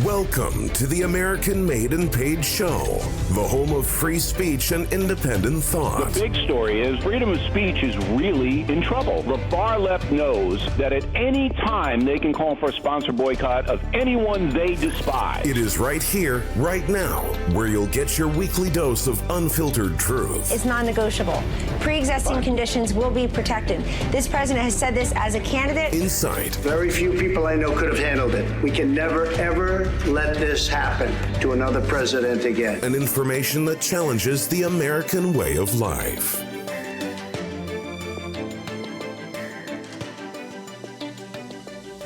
Welcome to the American Made and Paid Show, the home of free speech and independent thought. The big story is freedom of speech is really in trouble. The far left knows that at any time they can call for a sponsor boycott of anyone they despise. It is right here, right now, where you'll get your weekly dose of unfiltered truth. It's non-negotiable. Pre-existing conditions will be protected. This president has said this as a candidate. Insight. Very few people I know could have handled it. We can never, ever let this happen to another president again. And information that challenges the American way of life.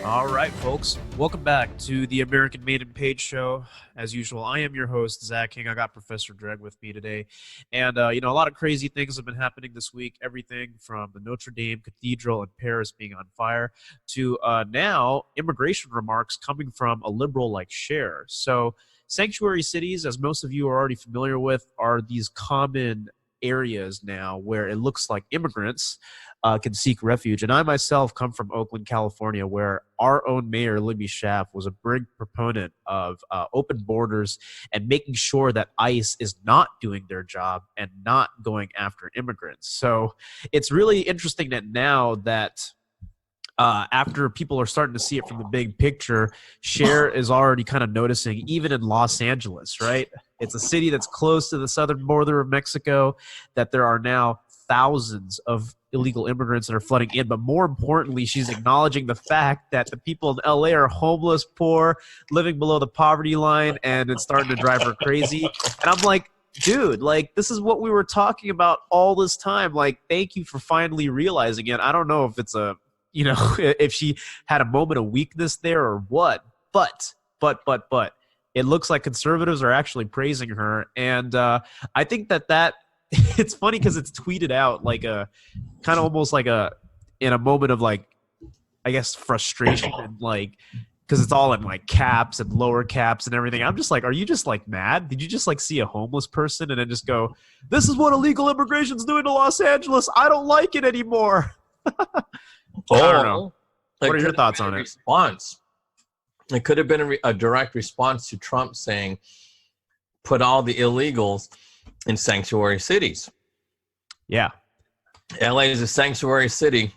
All right, folks. Welcome back to the American Made and Paid Show. As usual, I am your host, Zach King. I got Professor Dreg with me today. And, a lot of crazy things have been happening this week. Everything from the Notre Dame Cathedral in Paris being on fire to now immigration remarks coming from a liberal like Cher. So sanctuary cities, as most of you are already familiar with, are these common areas now where it looks like immigrants can seek refuge. And I myself come from Oakland, California, where our own mayor, Libby Schaaf, was a big proponent of open borders and making sure that ICE is not doing their job and not going after immigrants. So it's really interesting that now that after people are starting to see it from the big picture, Cher is already kind of noticing, even in Los Angeles, right? It's a city that's close to the southern border of Mexico, that there are now thousands of illegal immigrants that are flooding in. But more importantly, she's acknowledging the fact that the people in LA are homeless, poor, living below the poverty line, and it's starting to drive her crazy. And I'm like, dude, like, this is what we were talking about all this time. Like, thank you for finally realizing it. I don't know if it's if she had a moment of weakness there or what, but it looks like conservatives are actually praising her. And I think that it's funny because it's tweeted out like a kind of almost like in a moment of like, I guess, frustration and like, because it's all in like caps and lower caps and everything. I'm just like, are you just like mad? Did you just like see a homeless person and then just go, this is what illegal immigration's doing to Los Angeles. I don't like it anymore. I don't know. What are your thoughts on it? Response. It could have been a direct response to Trump saying, put all the illegals in sanctuary cities. Yeah. LA is a sanctuary city,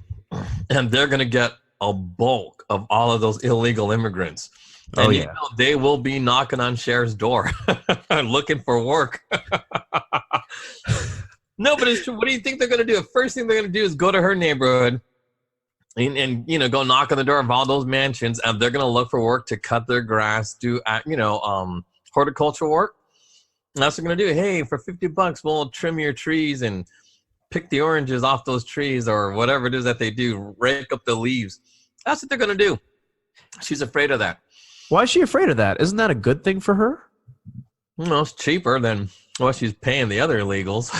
and they're going to get a bulk of all of those illegal immigrants. And they will be knocking on Cher's door looking for work. No, but it's true. What do you think they're going to do? The first thing they're going to do is go to her neighborhood and go knock on the door of all those mansions, and they're going to look for work to cut their grass, do horticultural work. And that's what they're going to do. Hey, for $50, we'll trim your trees and pick the oranges off those trees or whatever it is that they do, rake up the leaves. That's what they're going to do. She's afraid of that. Why is she afraid of that? Isn't that a good thing for her? No, it's cheaper than what she's paying the other illegals.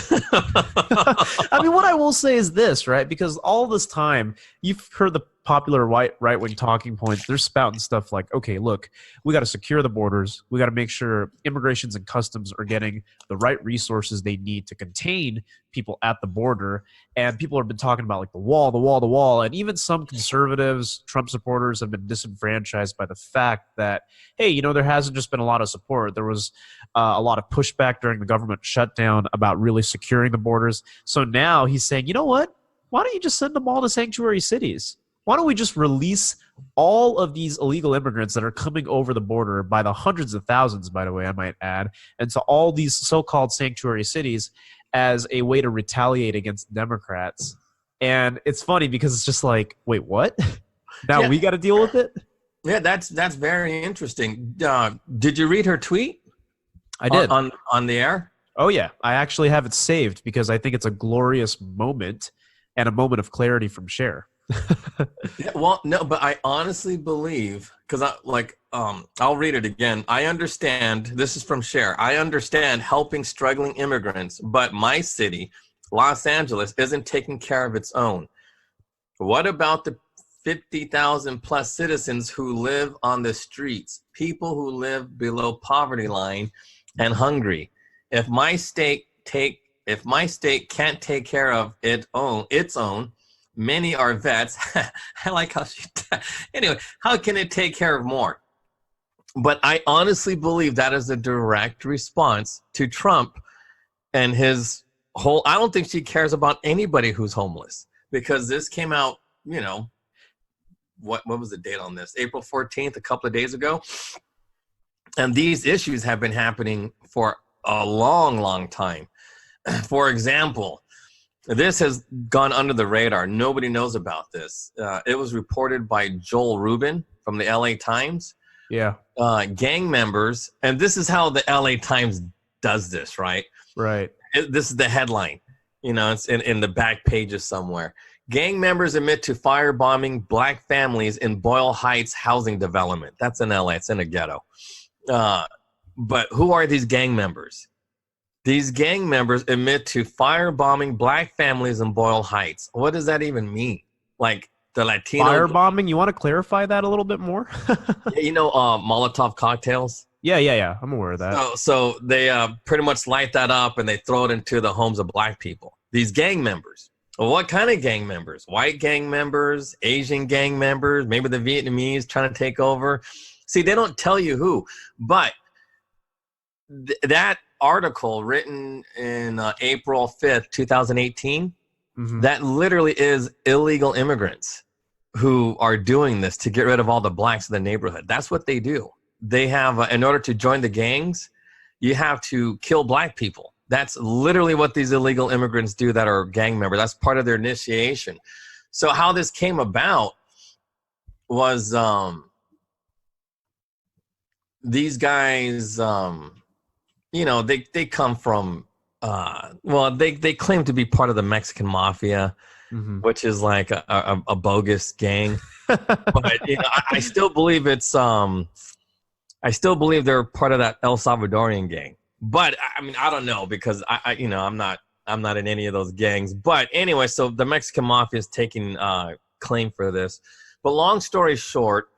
I mean, what I will say is this, right? Because all this time, you've heard the popular right-wing talking points. They're spouting stuff like, okay, look, we got to secure the borders. We got to make sure immigrations and customs are getting the right resources they need to contain people at the border. And people have been talking about like the wall. And even some conservatives, Trump supporters have been disenfranchised by the fact that, hey, there hasn't just been a lot of support. There was a lot of pushback during the government shutdown about really securing the borders. So now he's saying, you know what? Why don't you just send them all to sanctuary cities? Why don't we just release all of these illegal immigrants that are coming over the border by the hundreds of thousands, by the way, I might add, and to all these so-called sanctuary cities as a way to retaliate against Democrats? And it's funny because it's just like, wait, what? Now we got to deal with it? Yeah, that's very interesting. Did you read her tweet? I did. On the air? Oh, yeah. I actually have it saved because I think it's a glorious moment and a moment of clarity from Cher. Yeah, well, no, but I honestly believe, because I'll read it again. I understand, this is from Cher, I understand helping struggling immigrants, but my city, Los Angeles, isn't taking care of its own. What about the 50,000 plus citizens who live on the streets, people who live below poverty line and hungry? If my state can't take care of its own, many are vets. I like how anyway, how can it take care of more? But I honestly believe that is a direct response to Trump and his whole, I don't think she cares about anybody who's homeless, because this came out, you know, what was the date on this? April 14th, a couple of days ago. And these issues have been happening for a long, long time. For example, this has gone under the radar. Nobody knows about this. It was reported by Joel Rubin from the LA Times. Yeah. Gang members, and this is how the LA Times does this, right? Right. This is the headline. You know, it's in the back pages somewhere. Gang members admit to firebombing black families in Boyle Heights housing development. That's in LA. It's in a ghetto. But who are these gang members? These gang members admit to firebombing black families in Boyle Heights. What does that even mean? Like the Latino firebombing? You want to clarify that a little bit more? You know, Molotov cocktails. Yeah. I'm aware of that. So they pretty much light that up and they throw it into the homes of black people. These gang members. Well, what kind of gang members? White gang members, Asian gang members, maybe the Vietnamese trying to take over. See, they don't tell you who. But that article written in April 5th, 2018, that literally is illegal immigrants who are doing this to get rid of all the blacks in the neighborhood. That's what they do. They have, in order to join the gangs, you have to kill black people. That's literally what these illegal immigrants do that are gang members. That's part of their initiation. So how this came about was these guys, you know, they come from, they claim to be part of the Mexican mafia, which is like a bogus gang. But you know, I still believe it's, I still believe they're part of that El Salvadorian gang. But I mean, I don't know, because you know, I'm not in any of those gangs. But anyway, so the Mexican mafia is taking claim for this. But long story short,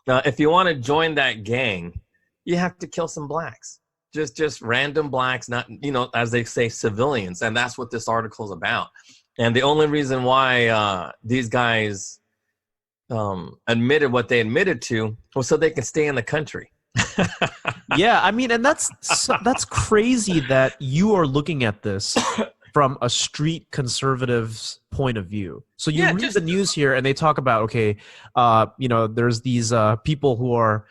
if you want to join that gang, you have to kill some blacks. Just random blacks, not, you know, as they say, civilians. And that's what this article is about. And the only reason why these guys admitted what they admitted to was so they can stay in the country. Yeah, I mean, and that's crazy that you are looking at this from a street conservative's point of view. So you read the news here and they talk about, okay, you know, there's these people who are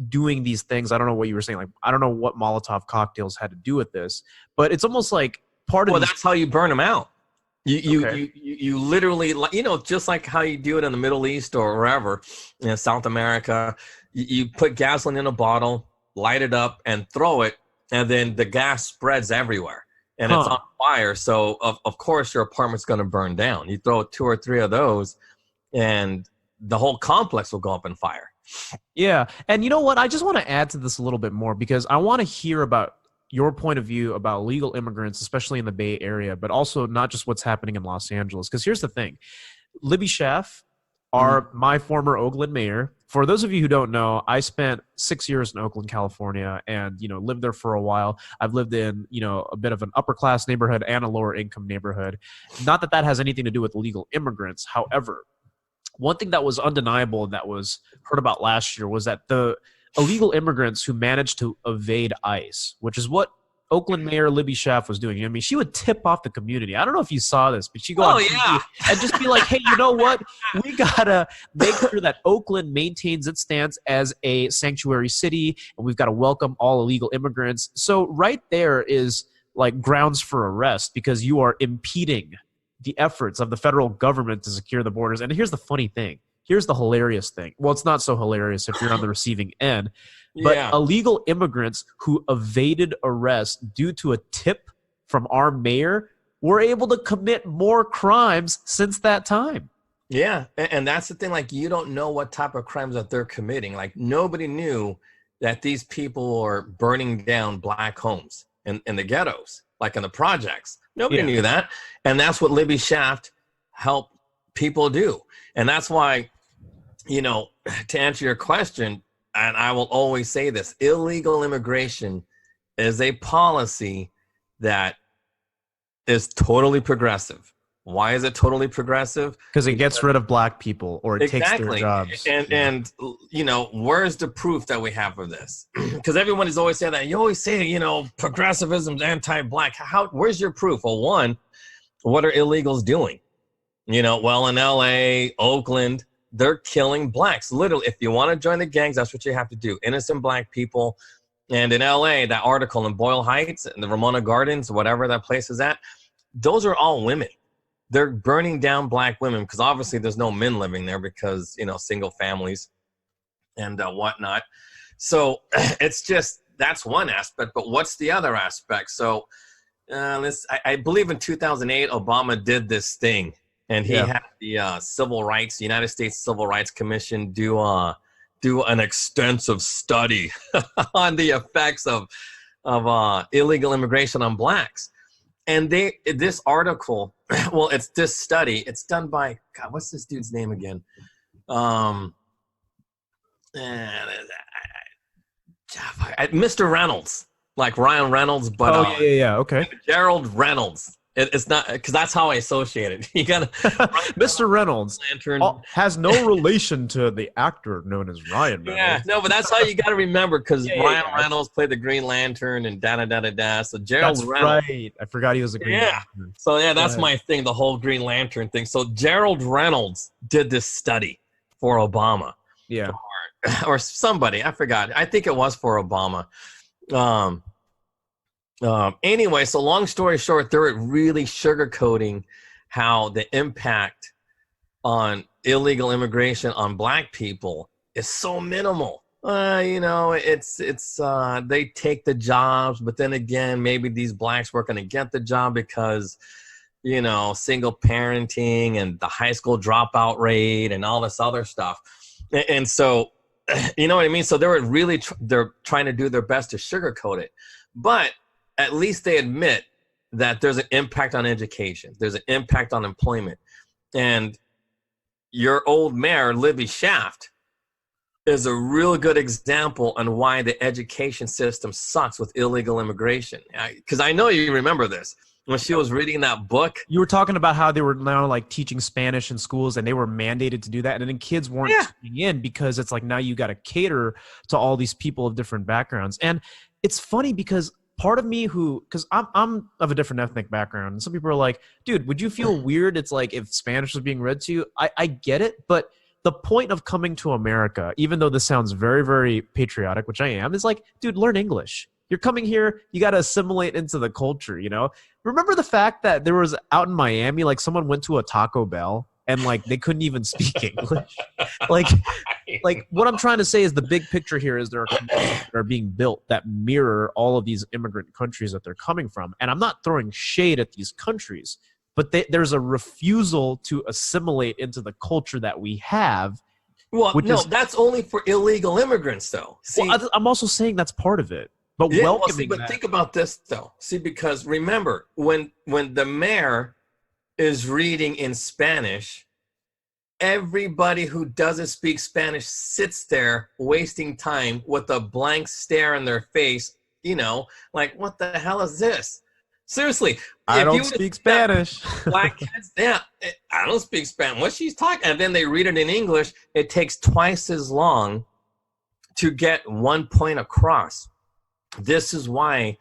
doing these things. I don't know what you were saying. Like, I don't know what Molotov cocktails had to do with this, but it's almost like part of. Well, that's how you burn them out. You literally, you know, just like how you do it in the Middle East or wherever, you know, South America, you put gasoline in a bottle, light it up and throw it, and then the gas spreads everywhere and it's on fire. So of course your apartment's going to burn down. You throw 2 or 3 of those and the whole complex will go up in fire. Yeah. And you know what? I just want to add to this a little bit more, because I want to hear about your point of view about legal immigrants, especially in the Bay Area, but also not just what's happening in Los Angeles. Because here's the thing. Libby Schaaf, my former Oakland mayor. For those of you who don't know, I spent 6 years in Oakland, California, and, you know, lived there for a while. I've lived in, you know, a bit of an upper class neighborhood and a lower income neighborhood. Not that that has anything to do with illegal immigrants. However, one thing that was undeniable and that was heard about last year was that the illegal immigrants who managed to evade ICE, which is what Oakland Mayor Libby Schaaf was doing. I mean, she would tip off the community. I don't know if you saw this, but she'd go on TV and just be like, hey, you know what? We got to make sure that Oakland maintains its stance as a sanctuary city, and we've got to welcome all illegal immigrants. So right there is like grounds for arrest, because you are impeding the efforts of the federal government to secure the borders. And here's the funny thing. Here's the hilarious thing. Well, it's not so hilarious if you're on the receiving end. But illegal immigrants who evaded arrest due to a tip from our mayor were able to commit more crimes since that time. Yeah, and that's the thing. Like, you don't know what type of crimes that they're committing. Like, nobody knew that these people were burning down black homes in the ghettos, like in the projects. Nobody knew that. And that's what Libby Schaaf helped people do. And that's why, you know, to answer your question, and I will always say this, illegal immigration is a policy that is totally progressive. Why is it totally progressive? Because it gets rid of black people, or it takes their jobs. And you know, where's the proof that we have of this? Because everyone is always saying that. You always say, you know, progressivism's anti-black. Where's your proof? Well, one, what are illegals doing? You know, well, in LA, Oakland, they're killing blacks. Literally, if you want to join the gangs, that's what you have to do. Innocent black people. And in LA, that article in Boyle Heights and the Ramona Gardens, whatever that place is at, those are all women. They're burning down black women because obviously there's no men living there because, you know, single families and whatnot. So it's just, that's one aspect. But what's the other aspect? So I believe in 2008, Obama did this thing, and he had the Civil Rights, United States Civil Rights Commission do an extensive study on the effects of illegal immigration on blacks. And this article, well, it's this study. It's done by, God, what's this dude's name again? Mr. Reynolds, like Ryan Reynolds, but okay. Gerald Reynolds. It's not, because that's how I associate it. You gotta Mr. Reynolds Lantern has no relation to the actor known as Ryan Reynolds. Yeah, no, but that's how you got to remember, because Ryan Reynolds played the Green Lantern and da-da-da-da-da. So Gerald Reynolds. Right. I forgot he was a Green Lantern. So that's my thing, the whole Green Lantern thing. So Gerald Reynolds did this study for Obama. Yeah. Or somebody, I forgot. I think it was for Obama. Anyway, so long story short, they're really sugarcoating how the impact on illegal immigration on black people is so minimal. You know, it's they take the jobs, but then again, maybe these blacks weren't going to get the job because, you know, single parenting and the high school dropout rate and all this other stuff. And so, you know what I mean? So they're trying to do their best to sugarcoat it, but at least they admit that there's an impact on education. There's an impact on employment. And your old mayor, Libby Shaft, is a real good example on why the education system sucks with illegal immigration. Because I know you remember this. When she was reading that book. You were talking about how they were now like teaching Spanish in schools and they were mandated to do that. And then kids weren't tuning in because it's like now you got to cater to all these people of different backgrounds. And it's funny because part of me because I'm of a different ethnic background. And some people are like, dude, would you feel weird? It's like if Spanish was being read to you. I get it. But the point of coming to America, even though this sounds very, very patriotic, which I am, is like, dude, learn English. You're coming here. You got to assimilate into the culture, you know? Remember the fact that there was out in Miami, like someone went to a Taco Bell and like they couldn't even speak English. Like what I'm trying to say is the big picture here is there are communities that are being built that mirror all of these immigrant countries that they're coming from. And I'm not throwing shade at these countries, but there's a refusal to assimilate into the culture that we have. Well, no, that's only for illegal immigrants, though. See, well, I'm also saying that's part of it. But but think about this, though. See, because remember, when the mayor is reading in Spanish, everybody who doesn't speak Spanish sits there wasting time with a blank stare in their face, you know, like, what the hell is this? Seriously. I don't speak Spanish. Black kids, I don't speak Spanish. What she's talking, and then they read it in English. It takes twice as long to get one point across. This is why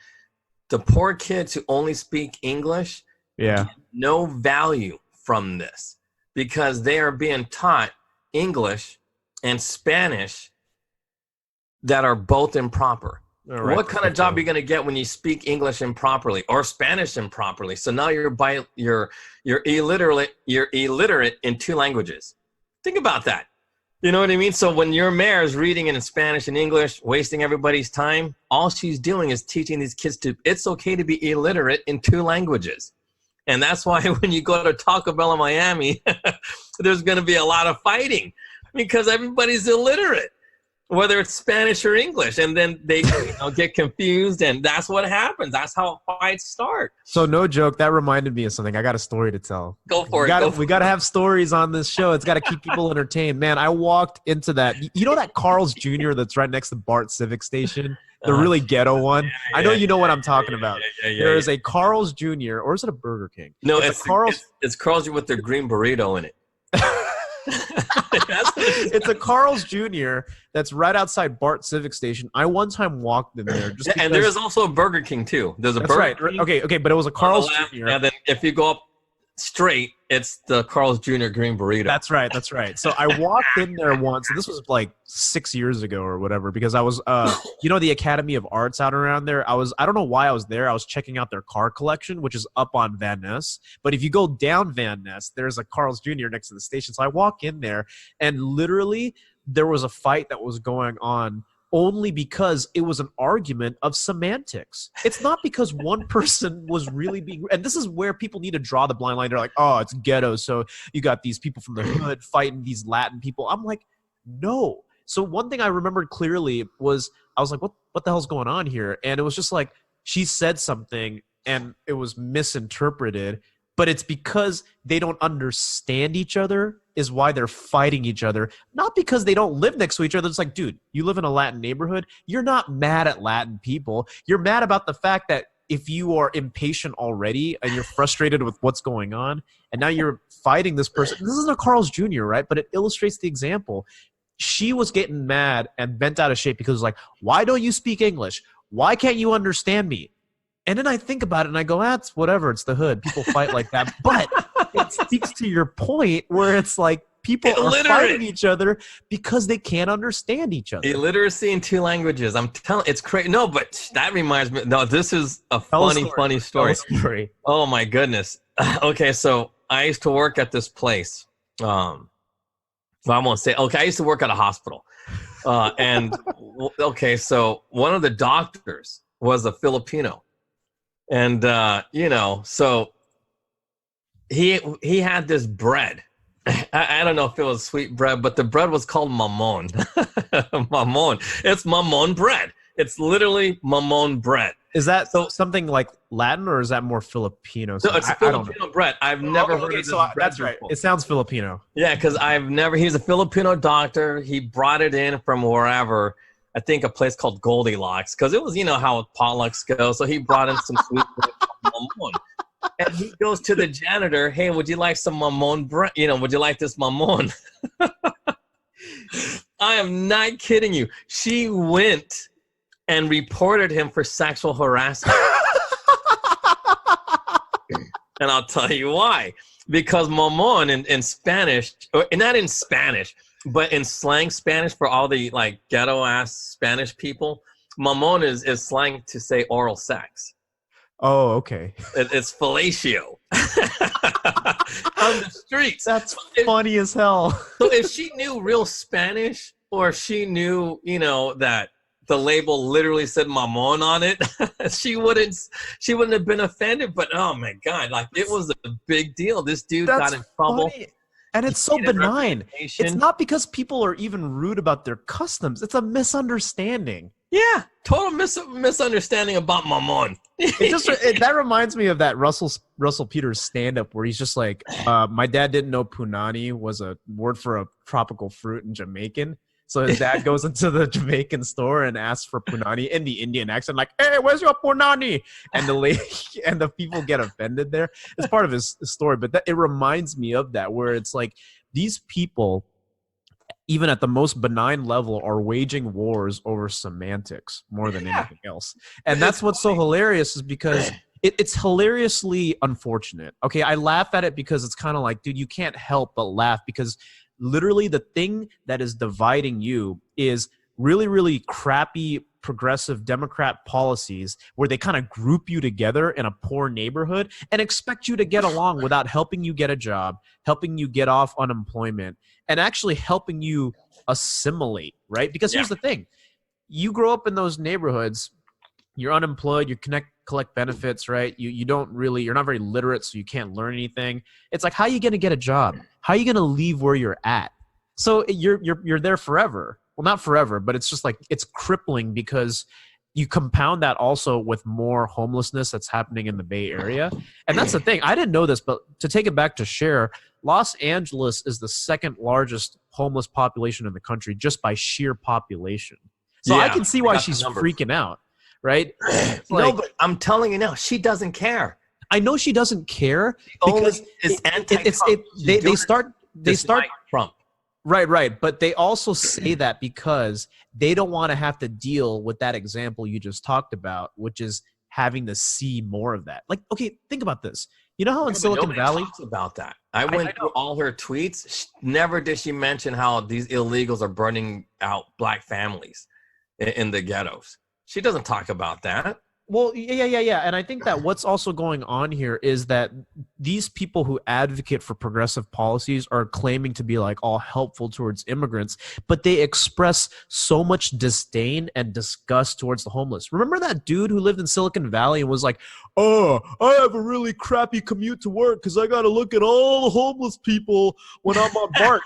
the poor kids who only speak English get no value from this, because they are being taught English and Spanish that are both improper. Right. What kind of job are you going to get when you speak English improperly or Spanish improperly? So now you're illiterate in two languages. Think about that. You know what I mean? So when your mayor is reading it in Spanish and English, wasting everybody's time, all she's doing is teaching these kids it's okay to be illiterate in two languages. And that's why when you go to Taco Bell in Miami, there's going to be a lot of fighting because everybody's illiterate, whether it's Spanish or English. And then they get confused, and that's what happens. That's how fights start. So no joke, that reminded me of something. I got a story to tell. Go for it. We got to have stories on this show. It's got to keep people entertained. Man, I walked into that. You know that Carl's Jr. that's right next to BART Civic Station? The really ghetto one. I know you know what I'm talking about. There is yeah. a Carl's Jr. or is it a Burger King? No, it's a Carl's. It's Carl's Jr. with their green burrito in it. It's a Carl's Jr. that's right outside Bart Civic Station. I one time walked in there. Just and there is also a Burger King too. There's a Burger King. Okay, but it was a Carl's Jr. And then if you go up straight, it's the Carl's Jr. green burrito. That's right. So I walked in there once, and this was like 6 years ago or whatever, because I was, the Academy of Arts out around there. I don't know why I was there. I was checking out their car collection, which is up on Van Ness. But if you go down Van Ness, there's a Carl's Jr. next to the station. So I walk in there, and literally there was a fight that was going on only because it was an argument of semantics. It's not because one person was really being – and this is where people need to draw the blind line. They're like, oh, it's ghetto, so you got these people from the hood fighting these Latin people. I'm like, no. So one thing I remembered clearly was I was like, what the hell's going on here? And it was just like she said something and it was misinterpreted, but it's because they don't understand each other is why they're fighting each other, not because they don't live next to each other. It's like, dude, you live in a Latin neighborhood. You're not mad at Latin people. You're mad about the fact that if you are impatient already and you're frustrated with what's going on, and now you're fighting this person. This isn't a Carl's Jr., right? But it illustrates the example. She was getting mad and bent out of shape because it was like, why don't you speak English? Why can't you understand me? And then I think about it and I go, that's whatever. It's the hood. People fight like that. But it speaks to your point where it's like people are fighting each other because they can't understand each other. Illiteracy in 2 languages. I'm telling it's crazy. No, but that reminds me. No, this is a funny story. Oh, my goodness. Okay, so I used to work at this place. Well, I won't say. Okay, I used to work at a hospital. Okay, so one of the doctors was a Filipino. And, so he had this bread. I don't know if it was sweet bread, but the bread was called mamon. Mamon. It's mamon bread. It's literally mamon bread. Is that something like Latin or is that more Filipino? No, it's Filipino bread. I've never heard of this bread that's right. before. It sounds Filipino. Yeah, because he's a Filipino doctor. He brought it in from wherever. I think a place called Goldilocks, because it was, how potlucks go. So he brought in some sweet bread from mamon. And he goes to the janitor, hey, would you like some mamon bread? Would you like this mamon? I am not kidding you. She went and reported him for sexual harassment. And I'll tell you why. Because mamon in Spanish, or not in Spanish, but in slang Spanish for all the ghetto-ass Spanish people, mamon is slang to say oral sex. Oh, okay. It's fellatio. On the streets. That's funny as hell. So if she knew real Spanish, or she knew, that the label literally said mamon on it, she wouldn't have been offended. But oh my God, it was a big deal. This dude got in trouble. Funny. And it's so benign. It's not because people are even rude about their customs. It's a misunderstanding. Yeah, total misunderstanding about mamon. That reminds me of that Russell Peters stand-up where he's just like, my dad didn't know punani was a word for a tropical fruit in Jamaican. So his dad goes into the Jamaican store and asks for punani in the Indian accent, like, hey, where's your punani? And the lady and the people get offended there. It's part of his story, but it reminds me of that, where it's like these people, even at the most benign level, are waging wars over semantics more than anything else. And that's what's so hilarious, is because it's hilariously unfortunate. Okay, I laugh at it because it's kind of like, dude, you can't help but laugh, because literally the thing that is dividing you is really, really crappy progressive Democrat policies where they kind of group you together in a poor neighborhood and expect you to get along without helping you get a job, helping you get off unemployment, and actually helping you assimilate, right? Because here's the thing. You grow up in those neighborhoods, you're unemployed, you collect benefits, right? You're not very literate, so you can't learn anything. It's like, how are you going to get a job? How are you going to leave where you're at? So you're there forever. Well, not forever, but it's just like, it's crippling, because you compound that also with more homelessness that's happening in the Bay Area. And that's the thing. I didn't know this, but to take it back to Cher, Los Angeles is the second largest homeless population in the country just by sheer population. So Yeah, I can see why I got the she's numbers. freaking out, right? No, but I'm telling you now, she doesn't care. I know she doesn't care Only because is anti-Trump. they start Trump. right, but they also say that because they don't want to have to deal with that example you just talked about, which is having to see more of that. Like, okay, think about this. You know how in Silicon Valley talks about that. I went through all her tweets. Never did she mention how these illegals are burning out black families in the ghettos. She doesn't talk about that. Well, yeah. And I think that what's also going on here is that these people who advocate for progressive policies are claiming to be like all helpful towards immigrants, but they express so much disdain and disgust towards the homeless. Remember that dude who lived in Silicon Valley and was like, oh, I have a really crappy commute to work because I got to look at all the homeless people when I'm on BART.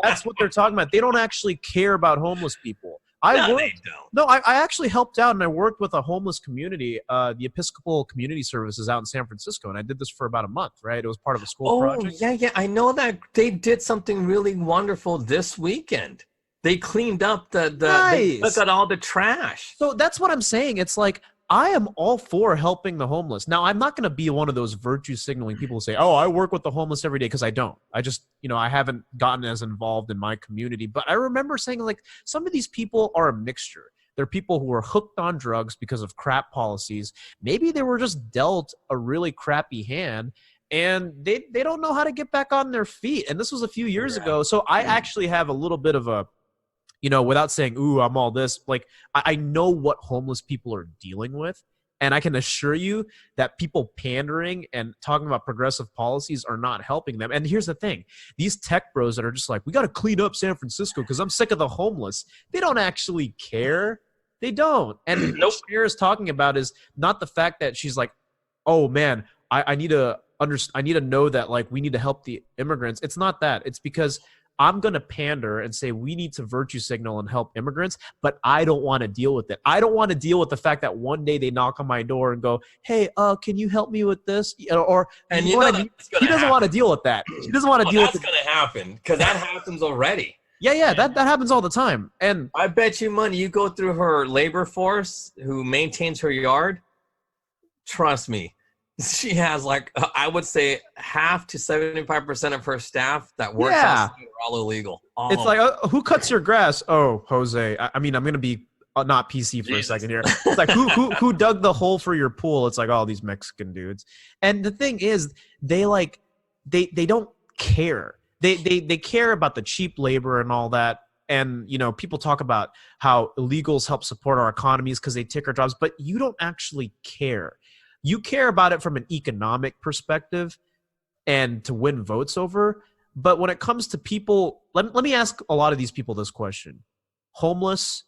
That's what they're talking about. They don't actually care about homeless people. I actually helped out and I worked with a homeless community, the Episcopal Community Services out in San Francisco, and I did this for about a month, right? It was part of a school project. Yeah. I know that they did something really wonderful this weekend. They cleaned up they took out all the trash. So that's what I'm saying. It's like, I am all for helping the homeless. Now, I'm not going to be one of those virtue signaling people who say, oh, I work with the homeless every day, because I don't. I just, I haven't gotten as involved in my community. But I remember saying, like, some of these people are a mixture. They're people who are hooked on drugs because of crap policies. Maybe they were just dealt a really crappy hand, and they don't know how to get back on their feet. And this was a few years ago. So I actually have a little bit of a, without saying, ooh, I'm all this, like, I know what homeless people are dealing with. And I can assure you that people pandering and talking about progressive policies are not helping them. And here's the thing. These tech bros that are just like, we got to clean up San Francisco because I'm sick of the homeless. They don't actually care. They don't. And what Cher is talking about is not the fact that she's like, oh, man, I need to know that, like, we need to help the immigrants. It's not that. It's because I'm going to pander and say we need to virtue signal and help immigrants, but I don't want to deal with it. I don't want to deal with the fact that one day they knock on my door and go, hey, can you help me with this? He doesn't want to deal with that. He doesn't want to deal with it. That's going to happen because that happens already. Yeah, that happens all the time. And I bet you money you go through her labor force who maintains her yard. Trust me. She has, like, I would say half to 75% of her staff that works outside are all illegal. It's like, who cuts your grass? Oh, Jose. I mean, I'm going to be not PC for a second here. It's like, who dug the hole for your pool? It's like, all these Mexican dudes. And the thing is, they don't care. They care about the cheap labor and all that. And, people talk about how illegals help support our economies because they take our jobs, but you don't actually care. You care about it from an economic perspective and to win votes over. But when it comes to people, let me ask a lot of these people this question. Homeless,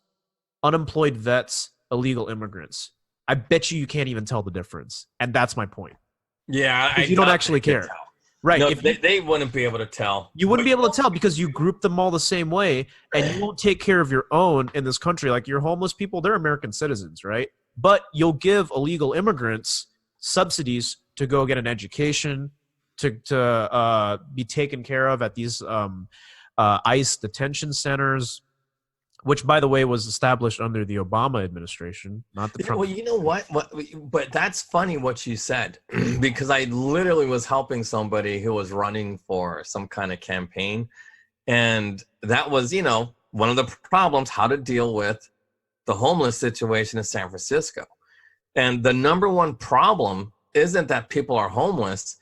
unemployed vets, illegal immigrants. I bet you can't even tell the difference. And that's my point. Yeah. You don't actually care. Right. No, they wouldn't be able to tell. You wouldn't be able to tell because you group them all the same way, and you won't take care of your own in this country. Like, your homeless people, they're American citizens, right? But you'll give illegal immigrants subsidies to go get an education, to be taken care of at these ICE detention centers, which, by the way, was established under the Obama administration, not the Trump. Well, you know what? But that's funny what you said, because I literally was helping somebody who was running for some kind of campaign. And that was, one of the problems, how to deal with the homeless situation in San Francisco. And the number one problem isn't that people are homeless.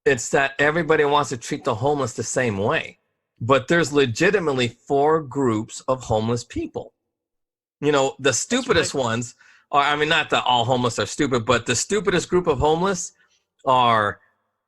It's that everybody wants to treat the homeless the same way. But there's legitimately 4 groups of homeless people. The stupidest ones are, I mean, not that all homeless are stupid, but the stupidest group of homeless are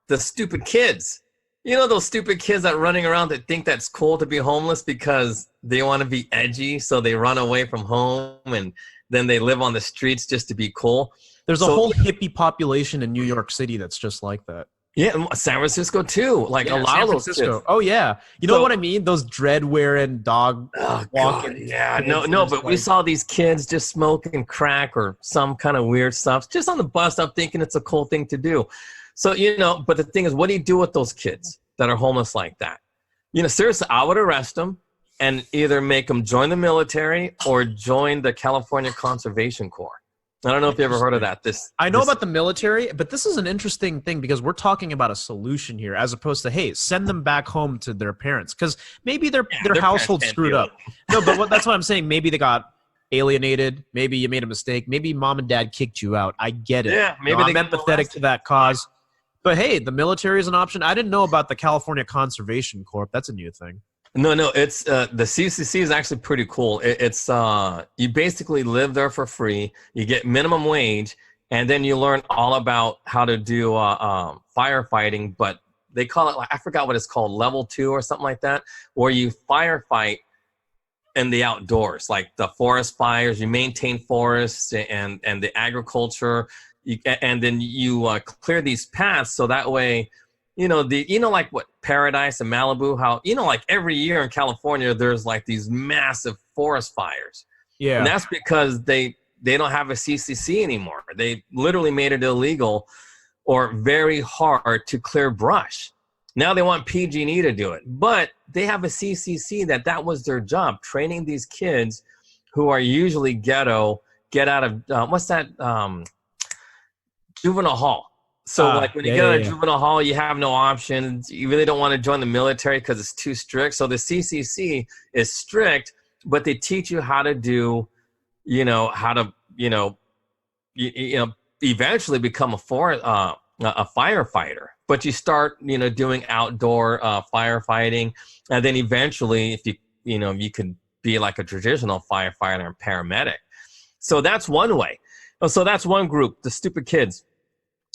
the stupid kids. Those stupid kids that running around that think that's cool to be homeless because they want to be edgy, so they run away from home and then they live on the streets just to be cool. There's a whole hippie population in New York City that's just like that. Yeah, San Francisco too. Like, a lot of those kids. Oh yeah, you know what I mean? Those dread-wearing, dog walking. Yeah, no. But we saw these kids just smoking crack or some kind of weird stuff just on the bus stop, thinking it's a cool thing to do. So but the thing is, what do you do with those kids that are homeless like that? Seriously, I would arrest them. and either make them join the military or join the California Conservation Corps. I don't know if you ever heard of that. I know about the military, but this is an interesting thing because we're talking about a solution here as opposed to, hey, send them back home to their parents, because maybe their household screwed up. No, but that's what I'm saying. Maybe they got alienated. Maybe you made a mistake. Maybe mom and dad kicked you out. I get it. Yeah, maybe I'm empathetic to that cause. But hey, the military is an option. I didn't know about the California Conservation Corps. That's a new thing. No, it's the CCC is actually pretty cool. It's you basically live there for free. You get minimum wage, and then you learn all about how to do firefighting. But they call it, like, I forgot what it's called, level 2 or something like that, where you firefight in the outdoors, like the forest fires. You maintain forests and the agriculture, and then you clear these paths so that way. Like what Paradise and Malibu, how, like every year in California, there's like these massive forest fires. Yeah. And that's because they don't have a CCC anymore. They literally made it illegal or very hard to clear brush. Now they want PG&E to do it, but they have a CCC that was their job, training these kids who are usually ghetto, get out of, juvenile hall. So like when you get out of juvenile hall, you have no options. You really don't want to join the military because it's too strict. So the CCC is strict, but they teach you how to do, how to, eventually become a firefighter. But you start, doing outdoor firefighting, and then eventually, if you could be like a traditional firefighter and paramedic. So that's one way. So that's one group, the stupid kids.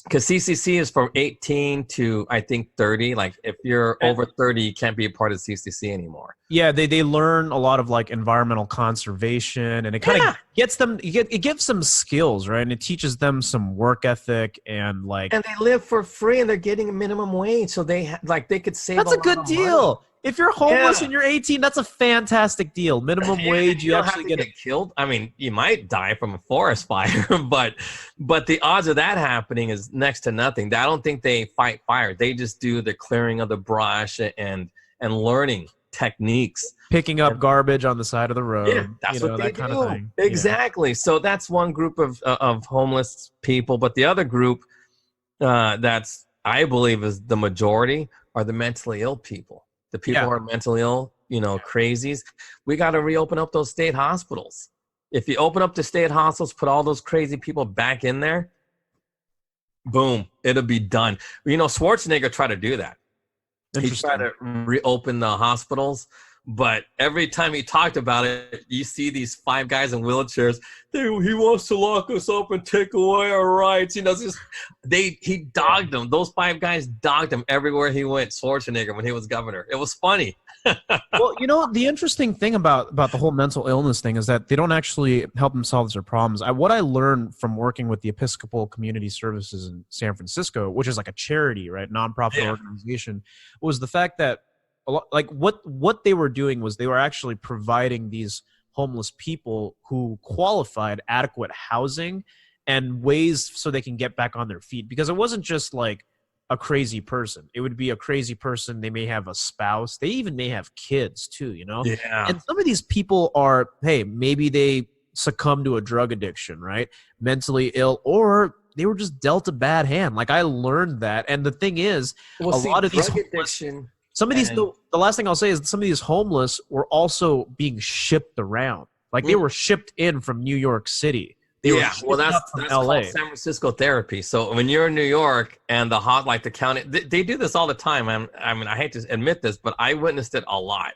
Because CCC is from 18 to, I think, 30. Like, if you're over 30, you can't be a part of CCC anymore. Yeah, they learn a lot of, like, environmental conservation, and it kind of gets them, it gives them skills, right? And it teaches them some work ethic and, like... And they live for free, and they're getting a minimum wage, so they could save That's a good deal. Money. If you're homeless and you're 18, that's a fantastic deal. Minimum wage, you actually get killed. I mean, you might die from a forest fire, but the odds of that happening is next to nothing. I don't think they fight fire. They just do the clearing of the brush and learning techniques. Picking up garbage on the side of the road. Yeah, that's what they that do. Kind of thing. Exactly. Yeah. So that's one group of homeless people. But the other group that's, I believe, is the majority are the mentally ill people. The people who are mentally ill, crazies. We got to reopen up those state hospitals. If you open up the state hospitals, put all those crazy people back in there, boom, it'll be done. Schwarzenegger tried to do that. He tried to reopen the hospitals, but every time he talked about it, you see these 5 guys in wheelchairs. He wants to lock us up and take away our rights. He dogged them. Those 5 guys dogged him everywhere he went. Schwarzenegger, when he was governor, it was funny. Well, the interesting thing about the whole mental illness thing is that they don't actually help them solve their problems. What I learned from working with the Episcopal Community Services in San Francisco, which is like a charity, right, nonprofit organization, was the fact that what they were doing was they were actually providing these homeless people who qualified adequate housing and ways so they can get back on their feet, because it wasn't just like a crazy person. It would be a crazy person. They may have a spouse. They even may have kids too, Yeah. And some of these people are, hey, maybe they succumb to a drug addiction, right? Mentally ill, or they were just dealt a bad hand. Like, I learned that. And the thing is, a lot of these addiction. Some of these, the last thing I'll say is some of these homeless were also being shipped around. Like, they were shipped in from New York City. That's called San Francisco therapy. So when you're in New York and the county, they do this all the time. I mean, I hate to admit this, but I witnessed it a lot.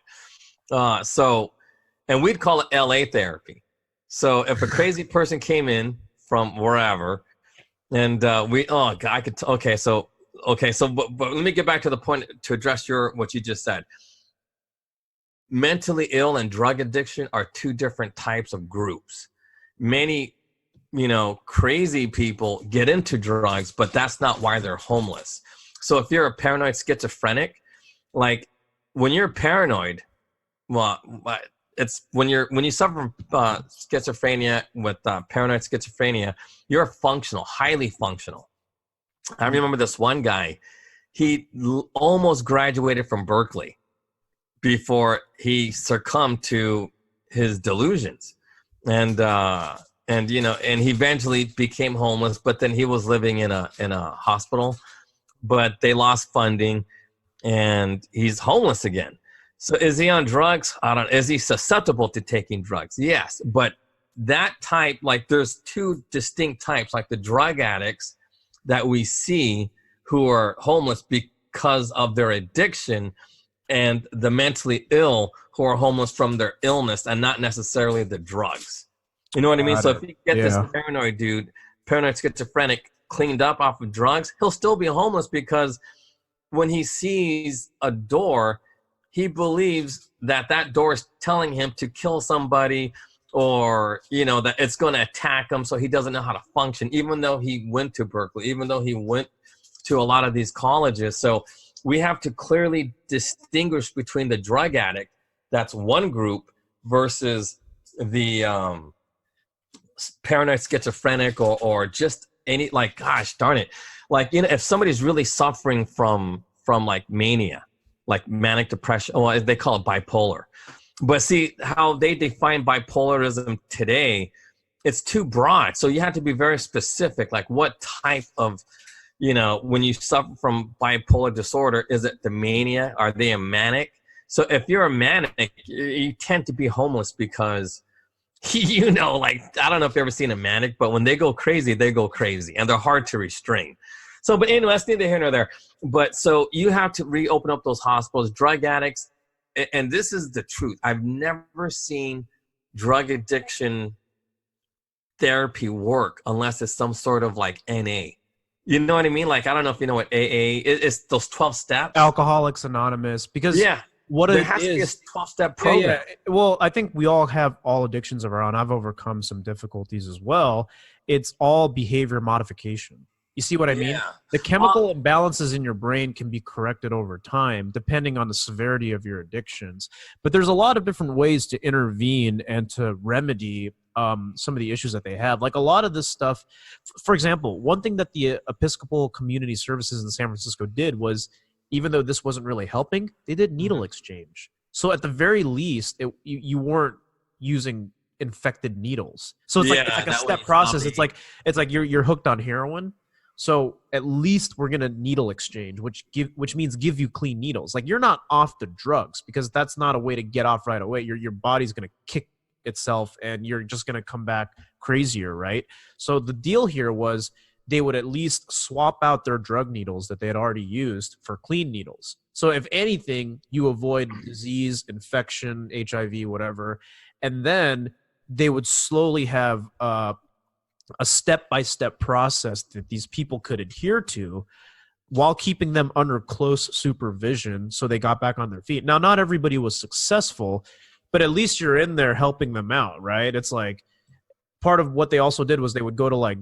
And we'd call it LA therapy. So if a crazy person came in from wherever, and but let me get back to the point to address what you just said. Mentally ill and drug addiction are 2 different types of groups. Many, crazy people get into drugs, but that's not why they're homeless. So if you're a paranoid schizophrenic, like when you're paranoid, well, it's when you suffer from schizophrenia with paranoid schizophrenia, you're functional, highly functional. I remember this one guy, he almost graduated from Berkeley. before he succumbed to his delusions. And he eventually became homeless, but then he was living in a hospital, but they lost funding and he's homeless again. So is he on drugs? I don't know. Is he susceptible to taking drugs? Yes. But that type, like there's two distinct types, like the drug addicts that we see who are homeless because of their addiction, and the mentally ill who are homeless from their illness and not necessarily the drugs. You know what I mean? So if you get this paranoid dude, paranoid schizophrenic, cleaned up off of drugs, he'll still be homeless because when he sees a door, he believes that that door is telling him to kill somebody, or, that it's going to attack him. So he doesn't know how to function, even though he went to Berkeley, even though he went to a lot of these colleges. So we have to clearly distinguish between the drug addict, that's one group, versus the paranoid schizophrenic or just any, like, gosh darn it. Like, if somebody's really suffering from like mania, like manic depression, well, they call it bipolar. But see how they define bipolarism today, it's too broad. So you have to be very specific, like what type of, when you suffer from bipolar disorder, is it the mania? Are they a manic? So if you're a manic, you tend to be homeless because, like, I don't know if you've ever seen a manic, but when they go crazy, and they're hard to restrain. So, but anyway, that's neither here nor there. But so you have to reopen up those hospitals, drug addicts. And this is the truth. I've never seen drug addiction therapy work unless it's some sort of like NA. You know what I mean? Like, I don't know if you know what AA is. It's those 12 steps. Alcoholics Anonymous. Because what there it has is, to be a 12-step program. Yeah. Well, I think we all have all addictions of our own. I've overcome some difficulties as well. It's all behavior modification. You see what I mean? The chemical imbalances in your brain can be corrected over time, depending on the severity of your addictions. But there's a lot of different ways to intervene and to remedy some of the issues that they have. Like a lot of this stuff, for example, one thing that the Episcopal Community Services in San Francisco did was, even though this wasn't really helping, they did needle exchange. So at the very least, you weren't using infected needles. So it's like a step process. It's like you're hooked on heroin. So at least we're gonna needle exchange, which means give you clean needles. Like, you're not off the drugs, because that's not a way to get off right away. Your body's gonna kick itself, and you're just gonna come back crazier, right? So the deal here was they would at least swap out their drug needles that they had already used for clean needles. So if anything, you avoid disease, infection, HIV, whatever, and then they would slowly have a step-by-step process that these people could adhere to while keeping them under close supervision so they got back on their feet. Now, not everybody was successful, but at least you're in there helping them out, right? It's like part of what they also did was they would go to, like,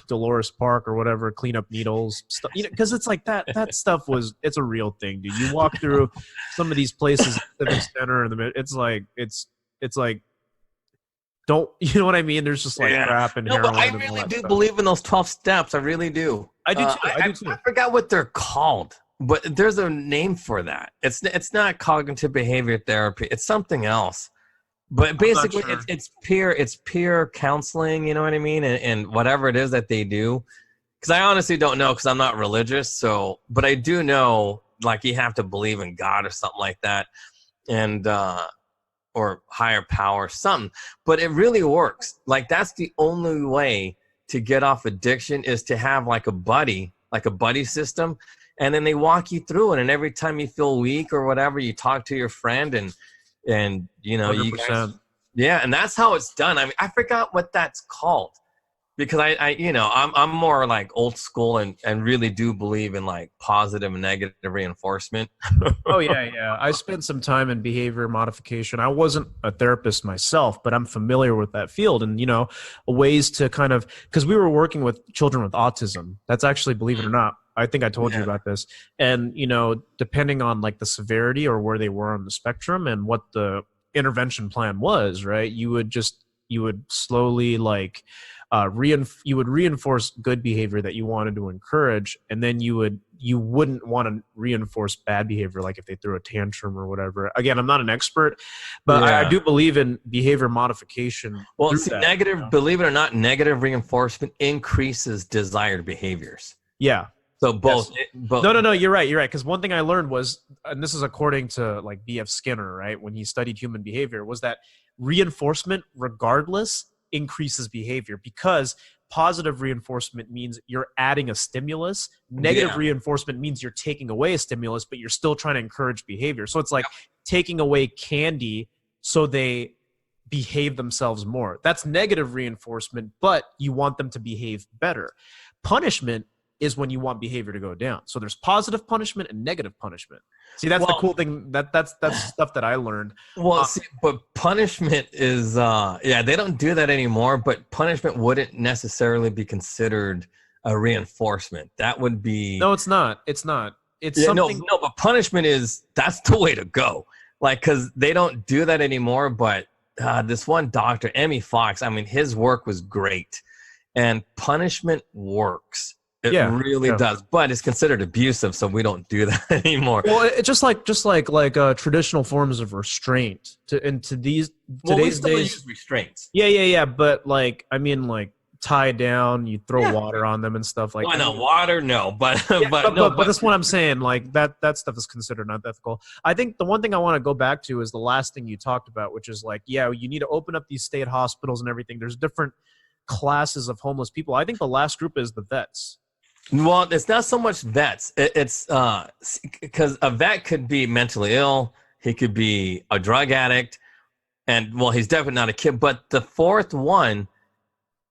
Dolores Park or whatever, clean up needles, stuff, because it's like that stuff it's a real thing, dude. You walk through some of these places, Civic Center, and it's like, don't, you know what I mean? There's just like crap and heroin. But I really do believe in those 12 steps. I really do. I do too. I forgot what they're called, but there's a name for that. It's not cognitive behavior therapy. It's something else. But basically, it's peer counseling. You know what I mean? And whatever it is that they do. Because I honestly don't know, because I'm not religious. So, but I do know, like, you have to believe in God or something like that. And or higher power, something. But it really works. Like, that's the only way to get off addiction, is to have like a buddy system. And then they walk you through it. And every time you feel weak or whatever, you talk to your friend and you 100%. And that's how it's done. I mean, I forgot what that's called, because I'm more like old school and really do believe in like positive and negative reinforcement. Oh yeah. I spent some time in behavior modification. I wasn't a therapist myself, but I'm familiar with that field, and ways to kind of, because we were working with children with autism. That's actually, believe it or not, I think I told you about this. And depending on like the severity or where they were on the spectrum and what the intervention plan was, right? You would just slowly like you would reinforce good behavior that you wanted to encourage, and then you wouldn't want to reinforce bad behavior, like if they threw a tantrum or whatever. Again, I'm not an expert, but I do believe in behavior modification. Well, see, believe it or not, negative reinforcement increases desired behaviors. Yeah. So both. Yes. No, you're right. Because one thing I learned was, and this is according to like B.F. Skinner, right, when he studied human behavior, was that reinforcement, regardless, increases behavior, because positive reinforcement means you're adding a stimulus. Negative reinforcement means you're taking away a stimulus, but you're still trying to encourage behavior. So it's like taking away candy so they behave themselves more. That's negative reinforcement, but you want them to behave better. Punishment is when you want behavior to go down. So there's positive punishment and negative punishment. See, that's the cool thing. That's stuff that I learned. Well, see, but punishment is, they don't do that anymore, but punishment wouldn't necessarily be considered a reinforcement. That would be... No, it's not. It's something... No, but punishment that's the way to go. Like, because they don't do that anymore, but this one doctor, Emmy Fox, I mean, his work was great. And punishment works. It really does, but it's considered abusive, so we don't do that anymore. Well, it's just like traditional forms of restraint. Today's days, use restraints. Yeah. But like, I mean, like tie down, you throw water on them and stuff like. I know water, no, but that's what I'm saying. Like that stuff is considered not ethical. I think the one thing I want to go back to is the last thing you talked about, which is like, you need to open up these state hospitals and everything. There's different classes of homeless people. I think the last group is the vets. Well, it's not so much vets. It's because a vet could be mentally ill. He could be a drug addict. And, well, he's definitely not a kid. But the fourth one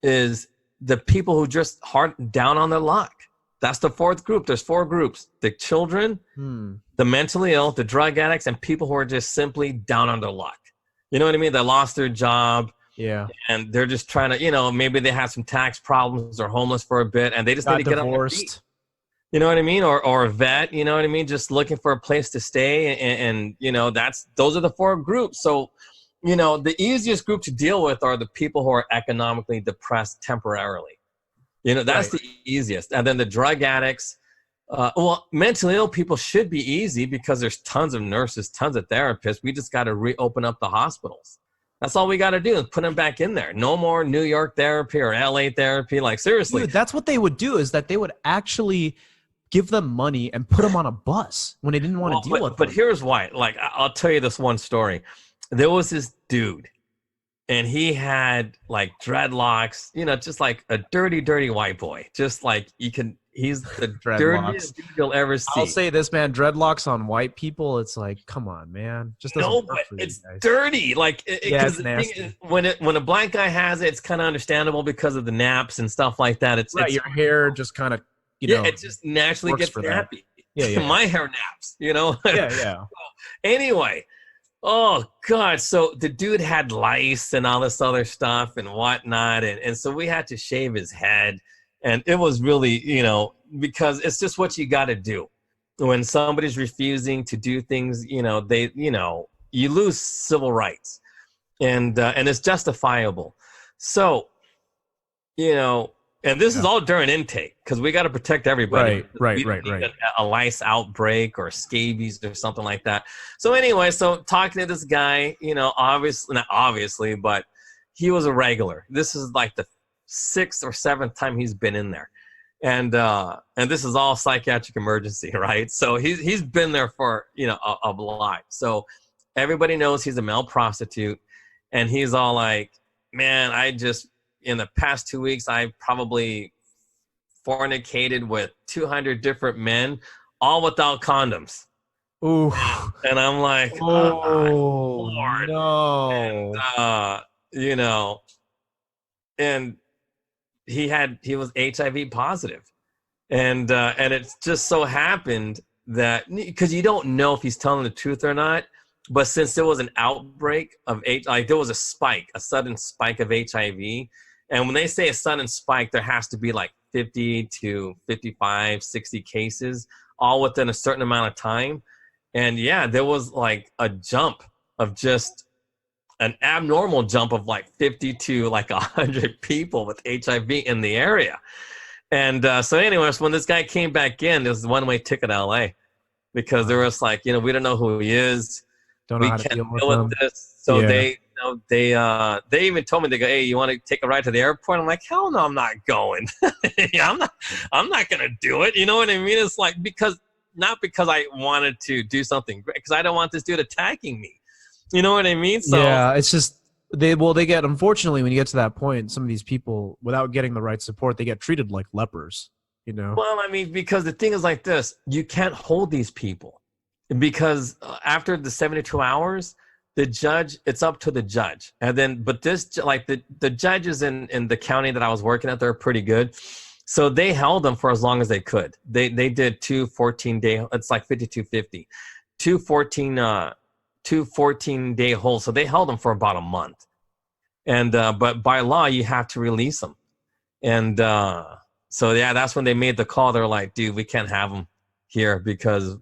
is the people who just hard down on their luck. That's the fourth group. There's four groups. The children, the mentally ill, the drug addicts, and people who are just simply down on their luck. You know what I mean? They lost their job. Yeah. And they're just trying to, maybe they have some tax problems or homeless for a bit and they just need to get on their feet. You know what I mean? Or a vet, you know what I mean? Just looking for a place to stay. And those are the four groups. So, the easiest group to deal with are the people who are economically depressed temporarily. That's the easiest. And then the drug addicts, mentally ill people should be easy because there's tons of nurses, tons of therapists. We just got to reopen up the hospitals. That's all we got to do is put them back in there. No more New York therapy or LA therapy. Like, seriously. Dude, that's what they would do, is that they would actually give them money and put them on a bus when they didn't want to deal with them. But here's why. Like, I'll tell you this one story. There was this dude, and he had, like, dreadlocks, just like a dirty, dirty white boy. Just like he's the dirtiest dude you'll ever see. I'll say this, man, dreadlocks on white people, it's like, come on, man. Just doesn't work for it's guys. dirty. Like, it's nasty. When a black guy has it, it's kind of understandable because of the naps and stuff like that. It's your hair just kind of, it just naturally gets nappy. Yeah. My hair naps, Yeah. Anyway, oh God. So the dude had lice and all this other stuff and whatnot. And so we had to shave his head. And it was really, because it's just what you got to do. When somebody's refusing to do things, you lose civil rights. And it's justifiable. So, and this is all during intake because we got to protect everybody. Right. A lice outbreak or scabies or something like that. So anyway, talking to this guy, obviously, not obviously, but he was a regular. This is like the 6th or 7th time he's been in there, and this is all psychiatric emergency, right? So he's been there for a lot. So everybody knows he's a male prostitute, and he's all like, man, in the past 2 weeks I probably fornicated with 200 different men, all without condoms. Ooh. And I'm like, oh Lord. No. And he was HIV positive. And it just so happened that, because you don't know if he's telling the truth or not, but since there was an outbreak of there was a sudden spike of HIV. And when they say a sudden spike, there has to be like 50 to 55, 60 cases, all within a certain amount of time. And yeah, there was like a jump of just an abnormal jump of like 50 to like 100 people with HIV in the area. And so anyways, when this guy came back in, there was a one-way ticket to LA because there was like, we don't know who he is. Don't know We how to can't deal with this. So Yeah. they even told me, they go, hey, you want to take a ride to the airport? I'm like, hell no, I'm not going. I'm not going to do it. You know what I mean? It's like, not because I wanted to do something great, because I don't want this dude attacking me. You know what I mean? So yeah, it's just they get, unfortunately, when you get to that point, some of these people, without getting the right support, they get treated like lepers, Well, I mean, because the thing is like this, you can't hold these people because after the 72 hours, the judge, it's up to the judge. And then, but this, like the judges in the county that I was working at, they're pretty good. So they held them for as long as they could. They did 2 14-day, it's like 5250, 2 14-day holds. So they held them for about a month. And, but by law, you have to release them. And, so yeah, that's when they made the call. They're like, dude, we can't have them here because,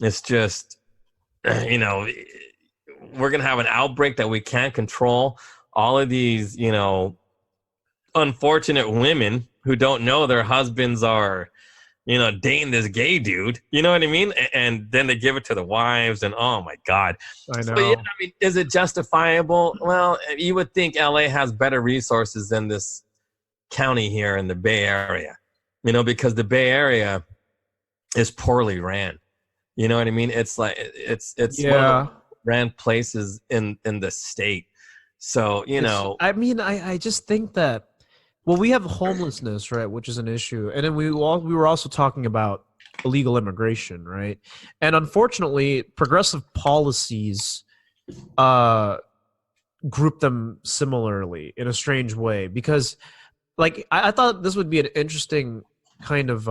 it's just, we're going to have an outbreak that we can't control. All of these, unfortunate women who don't know their husbands are, dating this gay dude. You know what I mean? And then they give it to the wives and oh my God. I know. So, yeah, I mean, is it justifiable? Well, you would think LA has better resources than this county here in the Bay Area, because the Bay Area is poorly ran. You know what I mean? It's like, it's Yeah. one of the ran places in the state. So, I mean, I just think that, well, we have homelessness, right, which is an issue. And then we were also talking about illegal immigration, right? And unfortunately, progressive policies group them similarly in a strange way because, like, I thought this would be an interesting kind of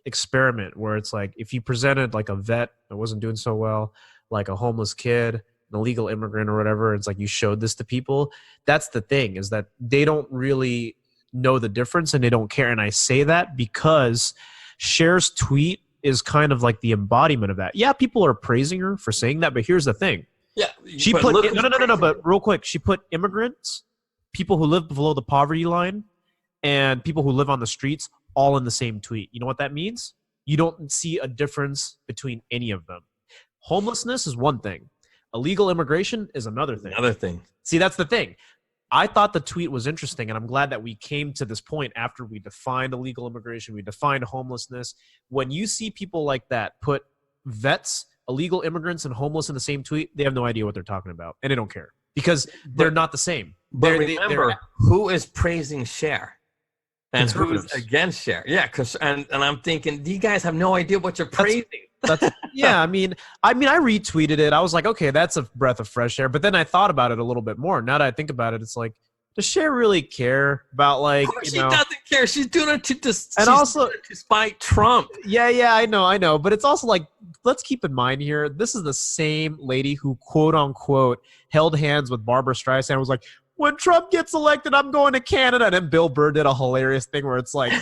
experiment where it's like if you presented like a vet that wasn't doing so well, like a homeless kid, an illegal immigrant or whatever, it's like you showed this to people. That's the thing, is that they don't really know the difference and they don't care. And I say that because Cher's tweet is kind of like the embodiment of that. Yeah, people are praising her for saying that, but here's the thing. Yeah, she put no, but real quick, she put immigrants, people who live below the poverty line, and people who live on the streets all in the same tweet. You know what that means? You don't see a difference between any of them. Homelessness is one thing. Illegal immigration is another thing. Another thing. See, that's the thing. I thought the tweet was interesting, and I'm glad that we came to this point after we defined illegal immigration, we defined homelessness. When you see people like that put vets, illegal immigrants, and homeless in the same tweet, they have no idea what they're talking about, and they don't care because they're not the same. But remember, who is praising Cher? And who's against Cher? Yeah, and I'm thinking, you guys have no idea what you're praising. Yeah, I mean, I retweeted it. I was like, okay, that's a breath of fresh air. But then I thought about it a little bit more. Now that I think about it, it's like, does Cher really care about, like, of course she doesn't care. She's doing it to spite Trump. Yeah, I know. But it's also like, let's keep in mind here, this is the same lady who, quote unquote, held hands with Barbara Streisand and was like, when Trump gets elected, I'm going to Canada. And then Bill Burr did a hilarious thing where it's like,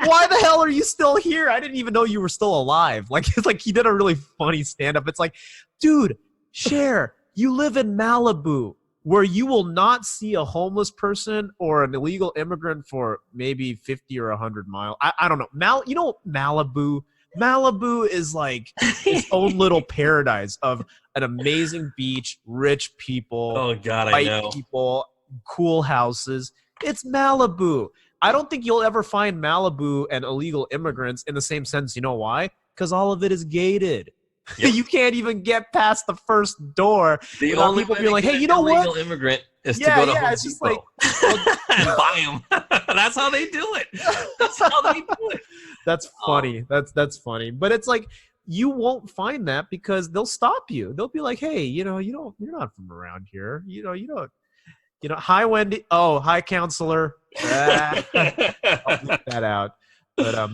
why the hell are you still here? I didn't even know you were still alive. Like, it's like he did a really funny stand-up. It's like, dude, Cher, you live in Malibu, where you will not see a homeless person or an illegal immigrant for maybe 50 or 100 miles. I don't know. Malibu? Malibu is like its own little paradise of an amazing beach, rich people, oh God, white I know. people, cool houses. It's Malibu. I don't think you'll ever find Malibu and illegal immigrants in the same sense. You know why? Because all of it is gated. Yep. You can't even get past the first door. The only people being like, "Hey, you know what? Illegal immigrant is to go to Home Depot and buy them." That's how they do it. That's how they do it. That's funny. That's funny. But it's like you won't find that because they'll stop you. They'll be like, "Hey, you're not from around here. You don't." Hi, Wendy. Oh, hi, counselor. I'll leave that out. But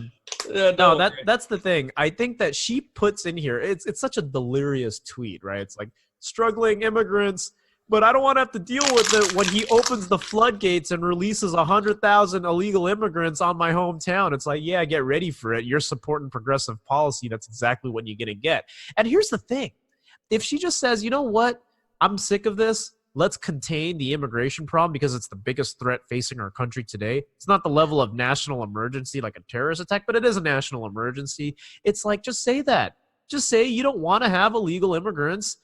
no, that's the thing. I think that she puts in here. It's such a delirious tweet, right? It's like struggling immigrants, but I don't want to have to deal with it when he opens the floodgates and releases 100,000 illegal immigrants on my hometown. It's like, yeah, get ready for it. You're supporting progressive policy. That's exactly what you're gonna get. And here's the thing: if she just says, you know what? I'm sick of this. Let's contain the immigration problem because it's the biggest threat facing our country today. It's not the level of national emergency like a terrorist attack, but it is a national emergency. It's like, just say that. Just say you don't want to have illegal immigrants.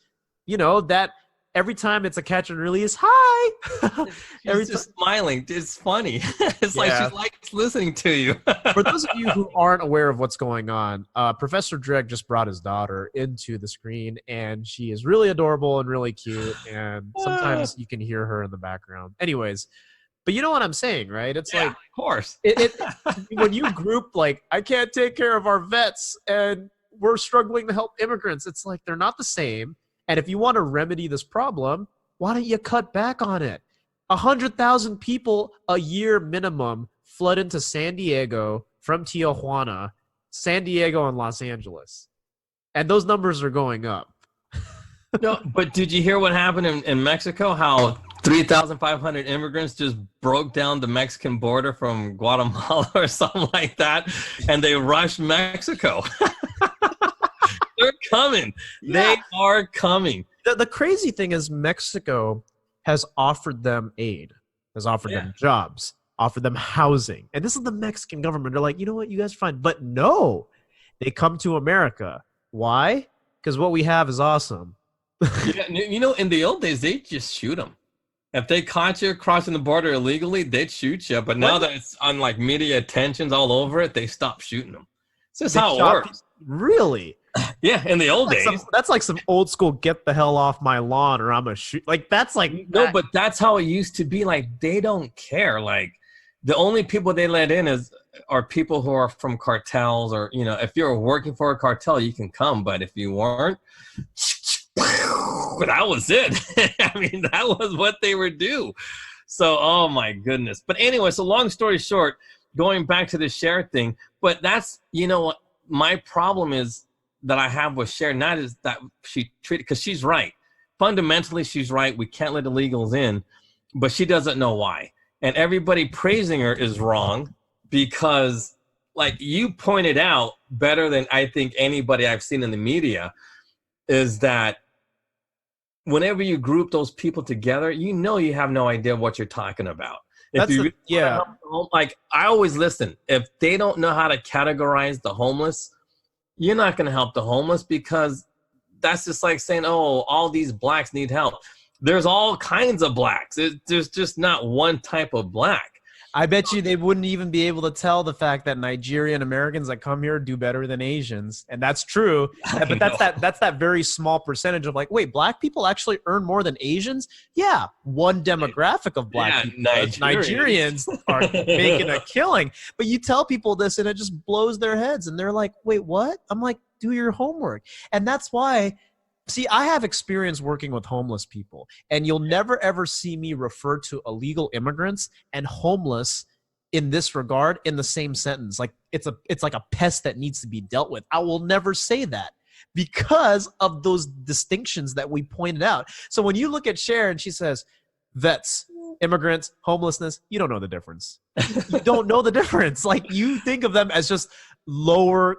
You know, that every time it's a catch and release, hi. She's just smiling. It's funny. It's like she likes listening to you. For those of you who aren't aware of what's going on, Professor Dreg just brought his daughter into the screen, and she is really adorable and really cute, and sometimes you can hear her in the background. Anyways, but you know what I'm saying, right? It's like, of course. When you group like, I can't take care of our vets, and we're struggling to help immigrants, it's like they're not the same. And if you want to remedy this problem, why don't you cut back on it? 100,000 people a year minimum flood into San Diego from Tijuana, San Diego, and Los Angeles. And those numbers are going up. No, but did you hear what happened in Mexico? How 3,500 immigrants just broke down the Mexican border from Guatemala or something like that, and they rushed Mexico. They're coming. Yeah. They are coming. The crazy thing is Mexico has offered them aid, has offered them jobs, offered them housing. And this is the Mexican government. They're like, you know what, you guys are fine. But no, they come to America. Why? Because what we have is awesome. You know, in the old days, they just shoot them. If they caught you crossing the border illegally, they'd shoot you. But now that it's on like media attentions all over it, they stop shooting them. This is how it works. Really? Yeah, in the old days. That's like some old school get the hell off my lawn or I'm a shoot. Like, that's like... No, but that's how it used to be. Like, they don't care. Like, the only people they let in are people who are from cartels, or, you know, if you're working for a cartel, you can come. But if you weren't, that was it. I mean, that was what they would do. So, oh my goodness. But anyway, so long story short, going back to the Cher thing, but that's, you know what, my problem is that I have with Cher, not is that she treated, because she's right. Fundamentally, she's right. We can't let illegals in, but she doesn't know why. And everybody praising her is wrong because, like you pointed out better than I think anybody I've seen in the media, is that whenever you group those people together, you know you have no idea what you're talking about. Like, I always listen. If they don't know how to categorize the homeless, you're not going to help the homeless, because that's just like saying, oh, all these blacks need help. There's all kinds of blacks. There's just not one type of black. I bet you they wouldn't even be able to tell the fact that Nigerian Americans that come here do better than Asians. And that's true. But that's that very small percentage of like, wait, black people actually earn more than Asians? Yeah, one demographic of black people. Nigerians are making a killing. But you tell people this and it just blows their heads. And they're like, wait, what? I'm like, do your homework. And that's why... See, I have experience working with homeless people, and you'll never, ever see me refer to illegal immigrants and homeless in this regard in the same sentence. Like, it's like a pest that needs to be dealt with. I will never say that because of those distinctions that we pointed out. So when you look at Cher and she says, vets, immigrants, homelessness, you don't know the difference. You don't know the difference. Like, you think of them as just lower,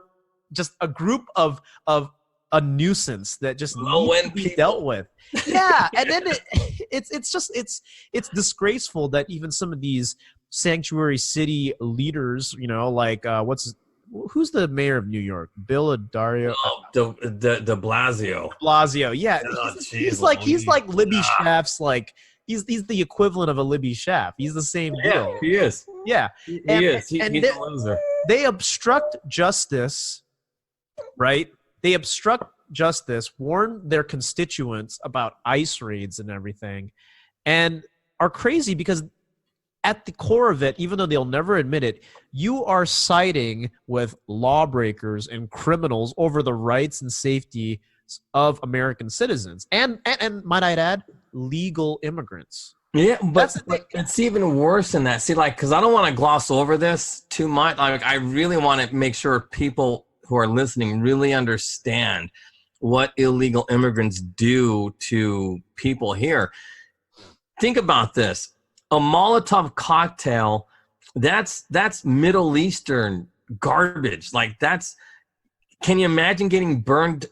just a group of a nuisance that just needs to be dealt with. Yeah, and then it's disgraceful that even some of these sanctuary city leaders, you know, like who's the mayor of New York? Bill Dario. Oh, de Blasio. Blasio, yeah. He's like Libby Schaff's, like he's the equivalent of a Libby Schaff. He's the same deal. He is. Yeah, he is. He's a loser. They obstruct justice, right? They obstruct justice, warn their constituents about ICE raids and everything, and are crazy because at the core of it, even though they'll never admit it, you are siding with lawbreakers and criminals over the rights and safety of American citizens. And might I add, legal immigrants. Yeah, but it's even worse than that. See, like, because I don't want to gloss over this too much. Like, I really want to make sure people who are listening really understand what illegal immigrants do to people here. Think about this. A Molotov cocktail, that's Middle Eastern garbage. Like, can you imagine getting burned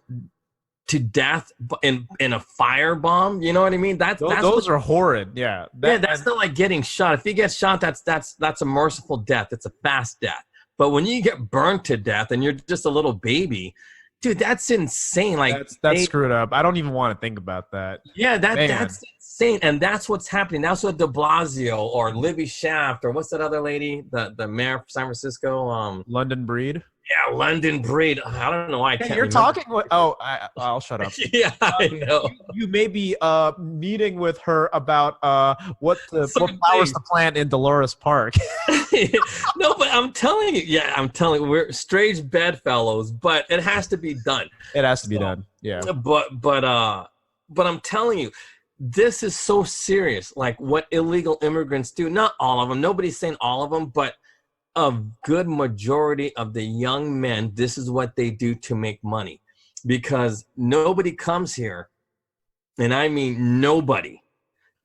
to death in a firebomb. You know what I mean? Those are horrid. Yeah. That's not like getting shot. If you get shot, that's a merciful death. It's a fast death. But when you get burnt to death and you're just a little baby, dude, that's insane. Like that's screwed up. I don't even want to think about that. Yeah, that's insane. And that's what's happening. That's what de Blasio or Libby Shaft or what's that other lady, the mayor of San Francisco? London Breed. Yeah, London Breed. I don't know why I can't. You're talking. I'll shut up. Yeah, I know. You may be meeting with her about what flowers to plant in Dolores Park. No, but I'm telling you. Yeah, I'm telling you, we're strange bedfellows, but it has to be done. It has to be done. Yeah. But I'm telling you, this is so serious. Like what illegal immigrants do. Not all of them. Nobody's saying all of them, but a good majority of the young men, this is what they do to make money, because nobody comes here, and I mean nobody.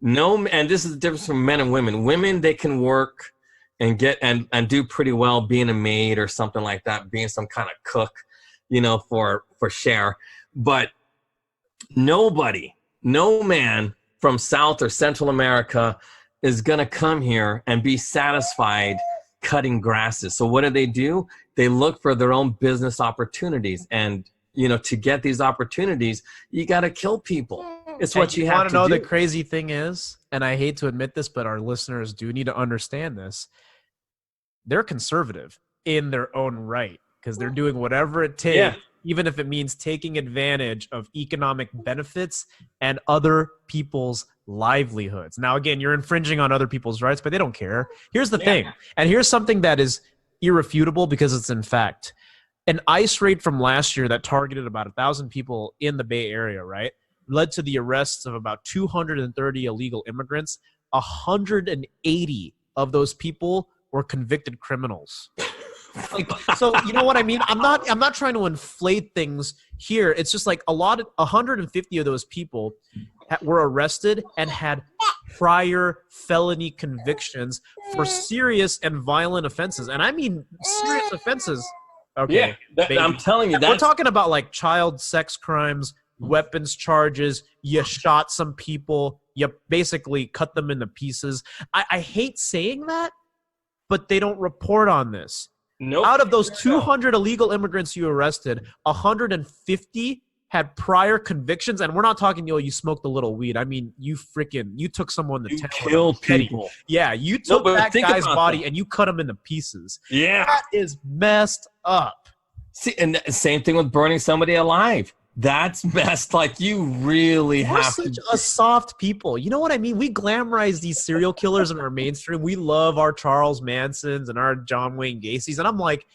And this is the difference from men and women. Women, they can work and get and do pretty well being a maid or something like that, being some kind of cook, for Cher. But nobody, no man from South or Central America is gonna come here and be satisfied cutting grasses. So what do? They look for their own business opportunities, and to get these opportunities, you got to kill people. It's what you have to do. Want to know the crazy thing is, and I hate to admit this, but our listeners do need to understand this. They're conservative in their own right, because they're doing whatever it takes, even if it means taking advantage of economic benefits and other people's livelihoods. Now, again, you're infringing on other people's rights, but they don't care. Here's the thing, and here's something that is irrefutable because it's in fact. An ICE raid from last year that targeted about 1,000 people in the Bay Area, right, led to the arrests of about 230 illegal immigrants. 180 of those people were convicted criminals. So you know what I mean? I'm not trying to inflate things here. It's just like 150 of those people were arrested and had prior felony convictions for serious and violent offenses. And I mean serious offenses. Okay. Yeah, I'm telling you that. We're talking about like child sex crimes, weapons charges, you shot some people, you basically cut them into pieces. I hate saying that, but they don't report on this. Nope. Out of those 200 illegal immigrants you arrested, 150 had prior convictions, and we're not talking, you smoked a little weed. I mean, you took someone to town. You killed people. Yeah, you took that guy's body and you cut him into pieces. Yeah. That is messed up. See, and same thing with burning somebody alive. That's messed. Like, you really We're have such a soft people. You know what I mean? We glamorize these serial killers in our mainstream. We love our Charles Mansons and our John Wayne Gacy's. And I'm like,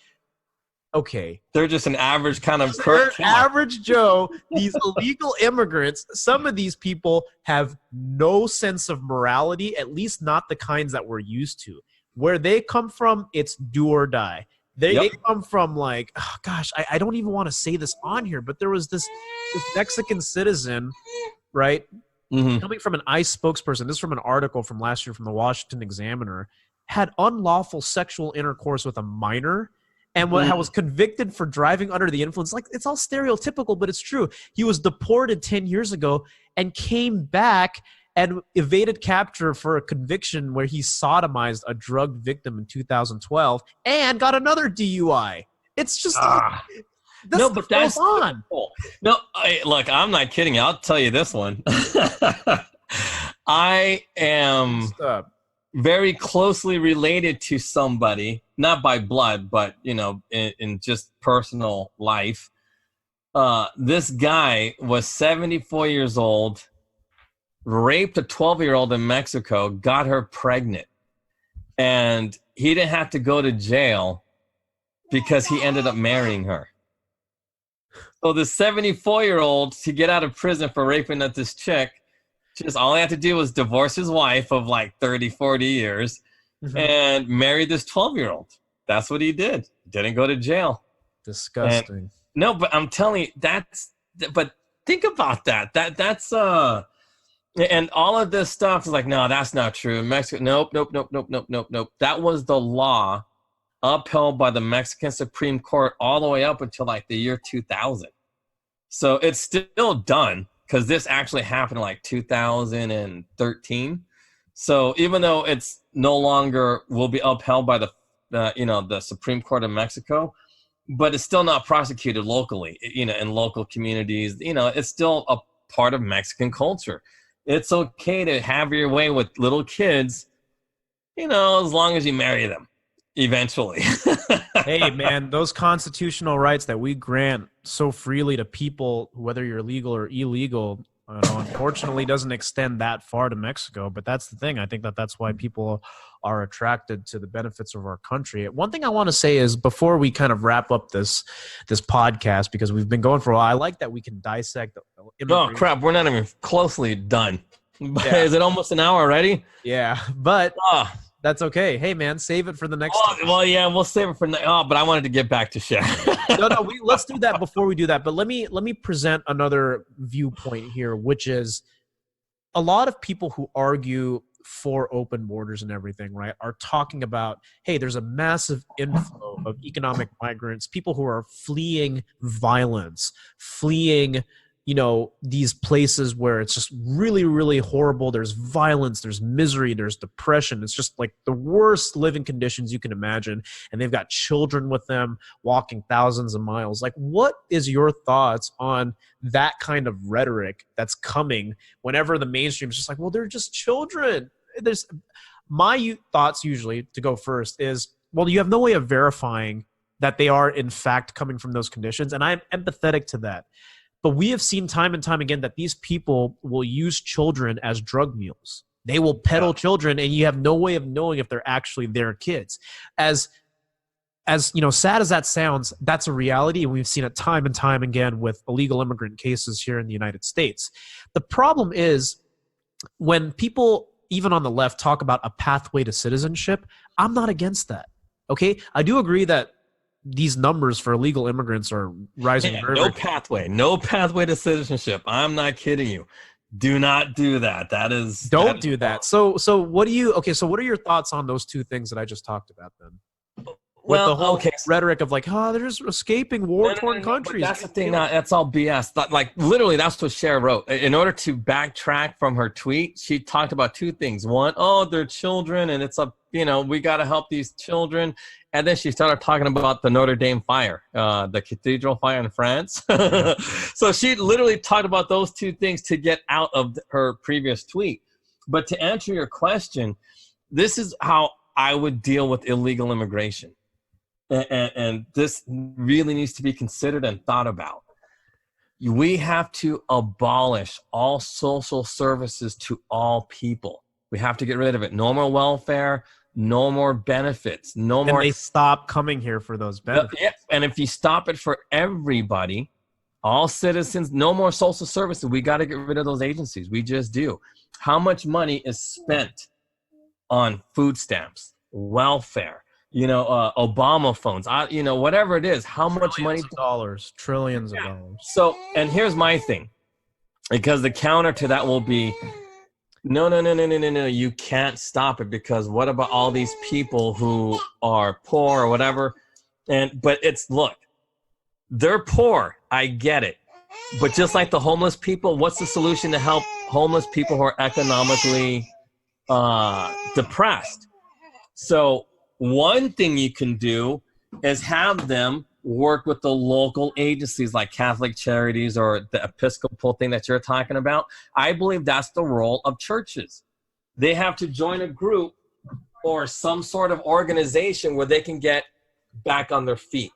okay. They're just an average kind of average Joe. These illegal immigrants, some of these people have no sense of morality, at least not the kinds that we're used to. Where they come from, it's do or die. They come from like, oh gosh, I don't even want to say this on here, but there was this Mexican citizen, right? Mm-hmm. Coming from an ICE spokesperson, this is from an article from last year from the Washington Examiner, had unlawful sexual intercourse with a minor and was convicted for driving under the influence. Like, it's all stereotypical, but it's true. He was deported 10 years ago and came back and evaded capture for a conviction where he sodomized a drug victim in 2012 and got another DUI. It's just but that's on. Cool. No, look, I'm not kidding. I'll tell you this one. I am very closely related to somebody, not by blood, but in just personal life. This guy was 74 years old. Raped a 12-year-old in Mexico, got her pregnant, and he didn't have to go to jail because he ended up marrying her. So the 74-year-old, to get out of prison for raping at this chick, just all he had to do was divorce his wife of like 30, 40 years and marry this 12-year-old. That's what he did. Didn't go to jail. Disgusting. No, but I'm telling you, but think about that. That's and all of this stuff is like, no, that's not true. Mexico, nope. That was the law upheld by the Mexican Supreme Court all the way up until like the year 2000. So it's still done because this actually happened in like 2013. So even though it's no longer will be upheld by the Supreme Court of Mexico, but it's still not prosecuted locally, in local communities. It's still a part of Mexican culture. It's okay to have your way with little kids, as long as you marry them eventually. Hey, man, those constitutional rights that we grant so freely to people, whether you're legal or illegal, unfortunately doesn't extend that far to Mexico. But that's the thing. I think that's why people are attracted to the benefits of our country. One thing I want to say is, before we kind of wrap up this podcast, because we've been going for a while, I like that we can dissect. Oh, crap. We're not even closely done. Yeah. Is it almost an hour already? Yeah, but that's okay. Hey, man, save it for the next time. Well, yeah, we'll save it for but I wanted to get back to Cher. No, let's do that before we do that. But let me present another viewpoint here, which is a lot of people who argue for open borders and everything, right, are talking about, hey, there's a massive inflow of economic migrants, people who are fleeing violence, fleeing these places where it's just really, really horrible. There's violence, there's misery, there's depression. It's just like the worst living conditions you can imagine. And they've got children with them walking thousands of miles. Like, what is your thoughts on that kind of rhetoric that's coming whenever the mainstream is just like, well, they're just children? There's my thoughts usually, to go first, is, well, you have no way of verifying that they are in fact coming from those conditions. And I'm empathetic to that. But we have seen time and time again that these people will use children as drug mules. They will peddle children, and you have no way of knowing if they're actually their kids. As sad as that sounds, that's a reality, and we've seen it time and time again with illegal immigrant cases here in the United States. The problem is, when people, even on the left, talk about a pathway to citizenship, I'm not against that. Okay? I do agree that these numbers for illegal immigrants are rising. No pathway to citizenship. I'm not kidding you. Do not do that. Don't do that. So what are your thoughts on those two things that I just talked about then? With the whole rhetoric of like, they're just escaping war-torn countries. That's the thing. That's all BS. Like, literally, that's what Cher wrote. In order to backtrack from her tweet, she talked about two things. One, they're children, and it's we got to help these children. And then she started talking about the Notre Dame fire, the cathedral fire in France. So she literally talked about those two things to get out of her previous tweet. But to answer your question, this is how I would deal with illegal immigration. And this really needs to be considered and thought about. We have to abolish all social services to all people. We have to get rid of it. No more welfare, no more benefits, no more. And they stop coming here for those benefits. Yeah. And if you stop it for everybody, all citizens, no more social services. We got to get rid of those agencies. We just do. How much money is spent on food stamps, welfare, Obama phones, whatever it is, how much money? Trillions of dollars. So, and here's my thing, because the counter to that will be, no, you can't stop it, because what about all these people who are poor or whatever? But look, they're poor. I get it. But just like the homeless people, what's the solution to help homeless people who are economically depressed? So one thing you can do is have them work with the local agencies like Catholic Charities or the Episcopal thing that you're talking about. I believe that's the role of churches. They have to join a group or some sort of organization where they can get back on their feet,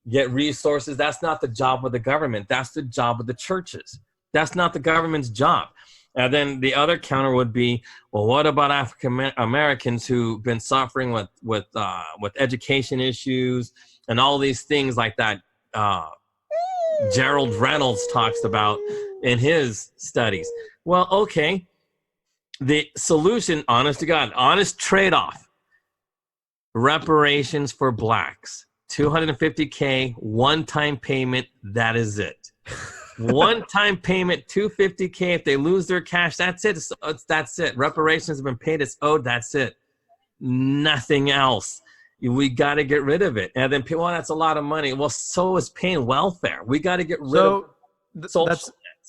get resources. That's not the job of the government. That's the job of the churches. That's not the government's job. And then the other counter would be, well, what about African Americans who've been suffering with education issues and all these things like that? Gerald Reynolds talks about in his studies. Well, okay, the solution, honest to God, honest trade-off: reparations for blacks, $250K, one-time payment. That is it. One-time payment, $250K. If they lose their cash, that's it. That's it. Reparations have been paid. It's owed. That's it. Nothing else. We got to get rid of it. And then people, that's a lot of money. Well, so is paying welfare. We got to get rid of.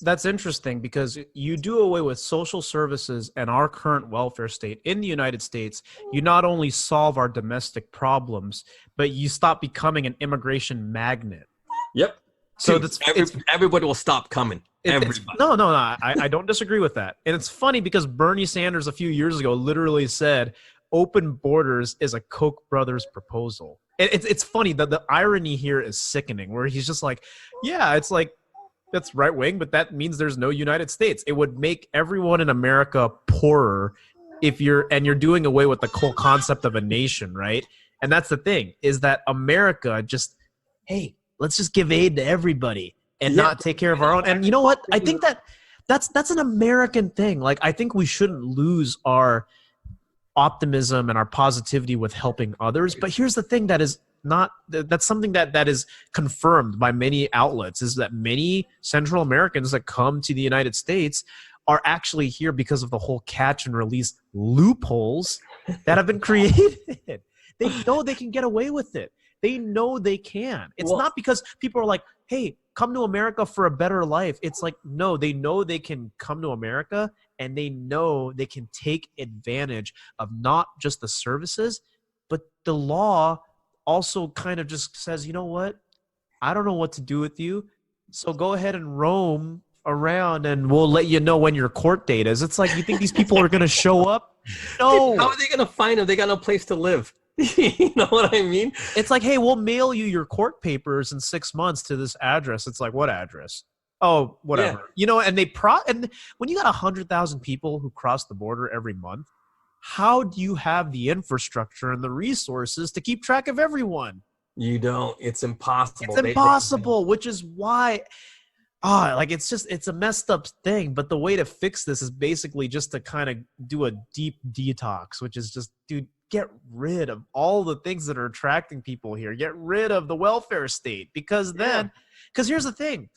That's interesting, because you do away with social services and our current welfare state in the United States. You not only solve our domestic problems, but you stop becoming an immigration magnet. Yep. So everybody will stop coming. Everybody. No. I don't disagree with that. And it's funny because Bernie Sanders a few years ago literally said open borders is a Koch brothers proposal. It's funny that the irony here is sickening, where he's just like, yeah, it's like, that's right wing, but that means there's no United States. It would make everyone in America poorer if you're doing away with the whole concept of a nation, right? And that's the thing, is that America just, hey, let's just give aid to everybody and not take care of our own. And you know what? I think that's an American thing. Like, I think we shouldn't lose our optimism and our positivity with helping others. But here's the thing that's something that is confirmed by many outlets, is that many Central Americans that come to the United States are actually here because of the whole catch and release loopholes that have been created. They know they can get away with it. They know they can. It's not because people are like, hey, come to America for a better life. It's like, no, they know they can come to America, and they know they can take advantage of not just the services, but the law also kind of just says, you know what? I don't know what to do with you, so go ahead and roam around, and we'll let you know when your court date is. It's like, you think these people are going to show up? No. How are they going to find them? They got no place to live. You know what I mean? It's like, hey, we'll mail you your court papers in 6 months to this address. It's like, what address? Oh, whatever. Yeah. You know, and and when you got 100,000 people who cross the border every month, how do you have the infrastructure and the resources to keep track of everyone? You don't. It's impossible. It's impossible, which is why, it's a messed up thing. But the way to fix this is basically just to kind of do a deep detox, which is just, dude, get rid of all the things that are attracting people here. Get rid of the welfare state, because here's the thing.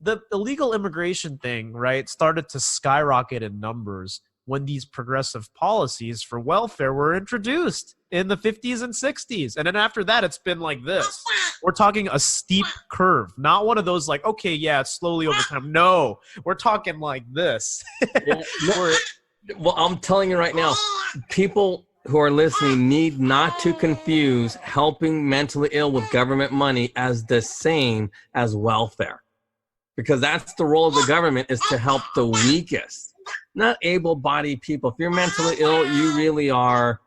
The illegal immigration thing, right, started to skyrocket in numbers when these progressive policies for welfare were introduced in the 50s and 60s. And then after that, it's been like this. We're talking a steep curve, not one of those like, okay, yeah, it's slowly over time. No, we're talking like this. Well, I'm telling you right now, people who are listening need not to confuse helping mentally ill with government money as the same as welfare. Because that's the role of the government, is to help the weakest, not able-bodied people. If you're mentally ill, you really are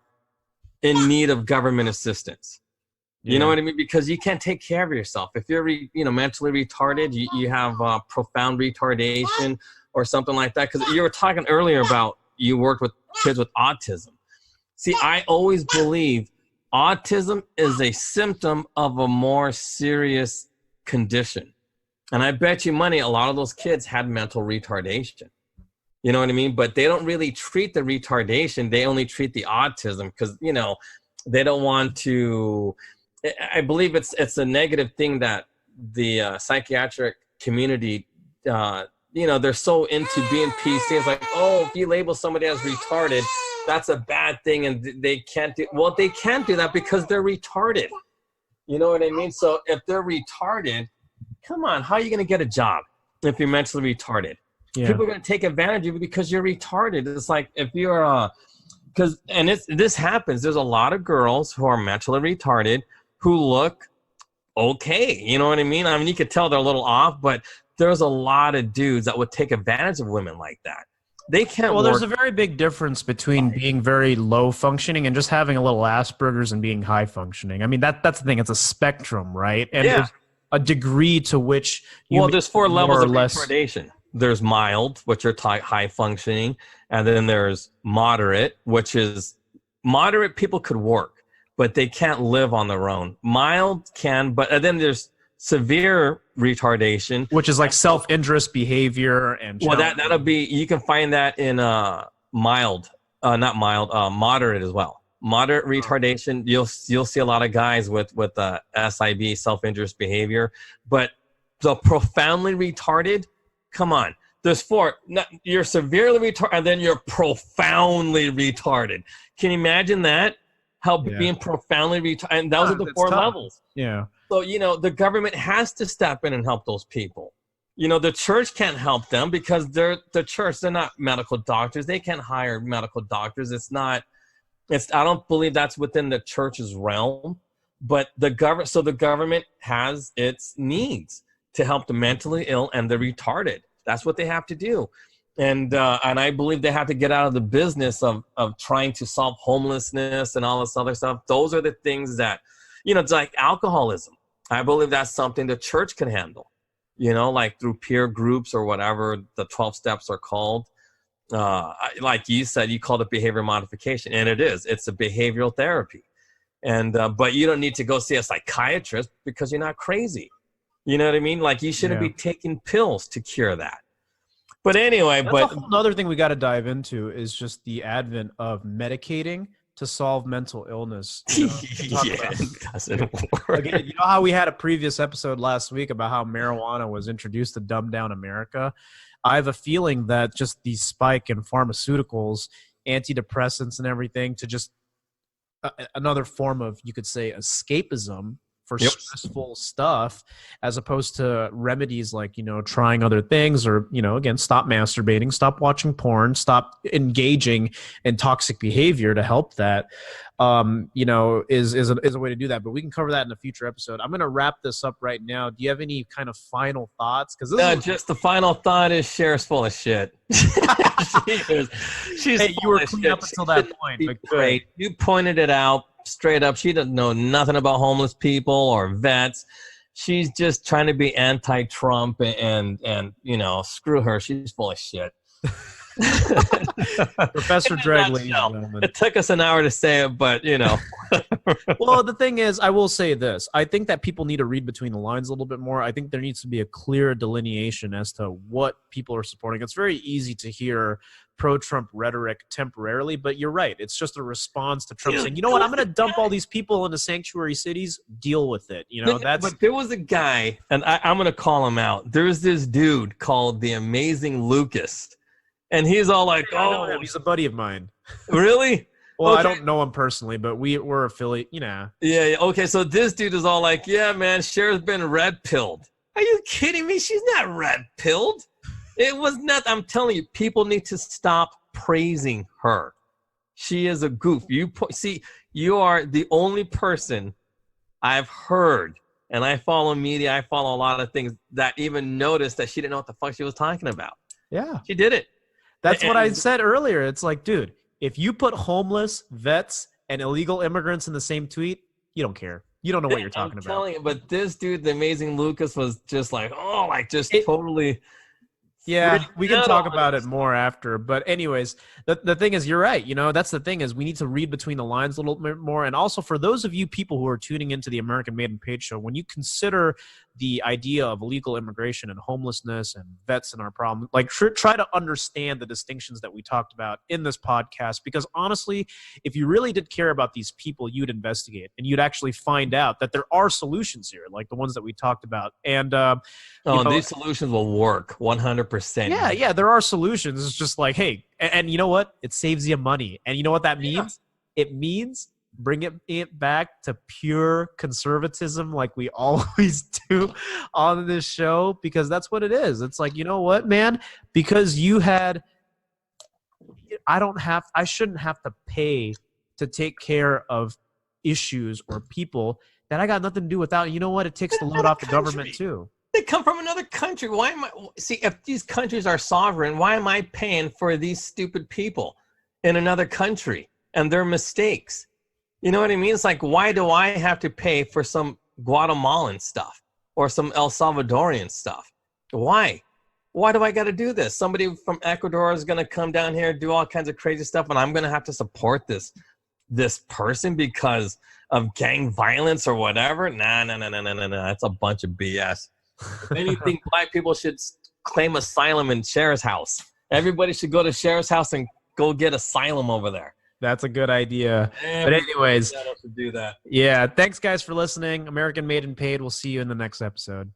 in need of government assistance. You know what I mean? Because you can't take care of yourself. If you're mentally retarded, you have profound retardation or something like that. Because you were talking earlier about you worked with kids with autism. See, I always believe autism is a symptom of a more serious condition. And I bet you money a lot of those kids had mental retardation. You know what I mean? But they don't really treat the retardation. They only treat the autism because, they don't want to. I believe it's a negative thing that the psychiatric community, they're so into being PC. It's like, oh, if you label somebody as retarded, that's a bad thing. And they can't do that because they're retarded. You know what I mean? So if they're retarded, come on, how are you going to get a job if you're mentally retarded? Yeah. People are going to take advantage of you because you're retarded. It's like if you're this happens. There's a lot of girls who are mentally retarded who look okay. You know what I mean? I mean, you could tell they're a little off, but there's a lot of dudes that would take advantage of women like that. They can't. Well, there's a very big difference between being very low functioning and just having a little Asperger's and being high functioning. I mean, that's the thing. It's a spectrum, right? And there's a degree to which there's 4 levels of retardation. There's mild, which are high functioning, and then there's moderate, which is moderate people could work, but they can't live on their own. Mild can, and then there's severe retardation, which is like self-injurious behavior and that'll be, you can find that in moderate as well. Moderate retardation, you'll see a lot of guys with SIB, self-injurious behavior, but the profoundly retarded, come on, there's 4. You're severely retarded, and then you're profoundly retarded. Can you imagine that? How being profoundly retarded, and those are the 4 levels. Yeah. So, the government has to step in and help those people. The church can't help them because they're the church. They're not medical doctors. They can't hire medical doctors. I don't believe that's within the church's realm. But the government has its needs to help the mentally ill and the retarded. That's what they have to do. And I believe they have to get out of the business of trying to solve homelessness and all this other stuff. Those are the things that, it's like alcoholism. I believe that's something the church can handle, like through peer groups or whatever the 12 steps are called. Like you said, you called it behavior modification, and it is. It's a behavioral therapy. And but you don't need to go see a psychiatrist because you're not crazy. You know what I mean? Like, you shouldn't be taking pills to cure that. But anyway, another thing we got to dive into is just the advent of medicating to solve mental illness. It doesn't work. Again, you know how we had a previous episode last week about how marijuana was introduced to dumb down America? I have a feeling that just the spike in pharmaceuticals, antidepressants and everything, to just another form of, you could say, escapism for stressful stuff, as opposed to remedies like, trying other things, or, again, stop masturbating, stop watching porn, stop engaging in toxic behavior to help that, is a way to do that. But we can cover that in a future episode. I'm going to wrap this up right now. Do you have any kind of final thoughts? Because just the final thought is Cher's full of shit. She's you were clean up until that point. But great. You pointed it out straight up. She doesn't know nothing about homeless people or vets. She's just trying to be anti-Trump and screw her. She's full of shit. Professor Dreg, ladies and gentlemen. It took us an hour to say it, but Well, the thing is, I will say this. I think that people need to read between the lines a little bit more. I think there needs to be a clear delineation as to what people are supporting. It's very easy to hear pro-Trump rhetoric temporarily, but you're right. It's just a response to Trump saying, you know what, I'm going to dump all these people into sanctuary cities, deal with it. But there was a guy, and I'm going to call him out. There's this dude called the Amazing Lucas. And he's all like, "Oh, he's a buddy of mine." Really? Well, okay. I don't know him personally, but we're affiliate. Yeah. Okay. So this dude is all like, "Yeah, man, Cher's been red pilled." Are you kidding me? She's not red pilled. It was not. I'm telling you, people need to stop praising her. She is a goof. You are the only person I've heard, and I follow media. I follow a lot of things that even noticed that she didn't know what the fuck she was talking about. Yeah, she did it. That's what I said earlier. It's like, dude, if you put homeless, vets, and illegal immigrants in the same tweet, you don't care. You don't know what you're talking about. Telling you, but this dude, the Amazing Lucas, was just like, totally. Yeah, we can talk about it more after. But anyways, the thing is, you're right. That's the thing is, we need to read between the lines a little bit more. And also, for those of you people who are tuning into the American Made and Paid show, when you consider the idea of illegal immigration and homelessness and vets in our problem, like, try to understand the distinctions that we talked about in this podcast. Because honestly, if you really did care about these people, you'd investigate and you'd actually find out that there are solutions here, like the ones that we talked about. And these solutions will work 100%. Yeah, there are solutions. It's just like, hey, and you know what? It saves you money. And you know what that means? Yeah. It means bring it back to pure conservatism like we always do on this show, because that's what it is. It's like, you know what, man? Because I shouldn't have to pay to take care of issues or people that I got nothing to do without. You know what? It takes the load off the government too. They come from another country. If these countries are sovereign, why am I paying for these stupid people in another country and their mistakes? You know what I mean? It's like, why do I have to pay for some Guatemalan stuff or some El Salvadorian stuff? Why? Why do I got to do this? Somebody from Ecuador is going to come down here, do all kinds of crazy stuff, and I'm going to have to support this person because of gang violence or whatever? Nah. That's a bunch of BS. If anything, black people should claim asylum in Cher's house. Everybody should go to Cher's house and go get asylum over there. That's a good idea. But anyways, do that. Yeah, thanks guys for listening. American Made and Paid. We'll see you in the next episode.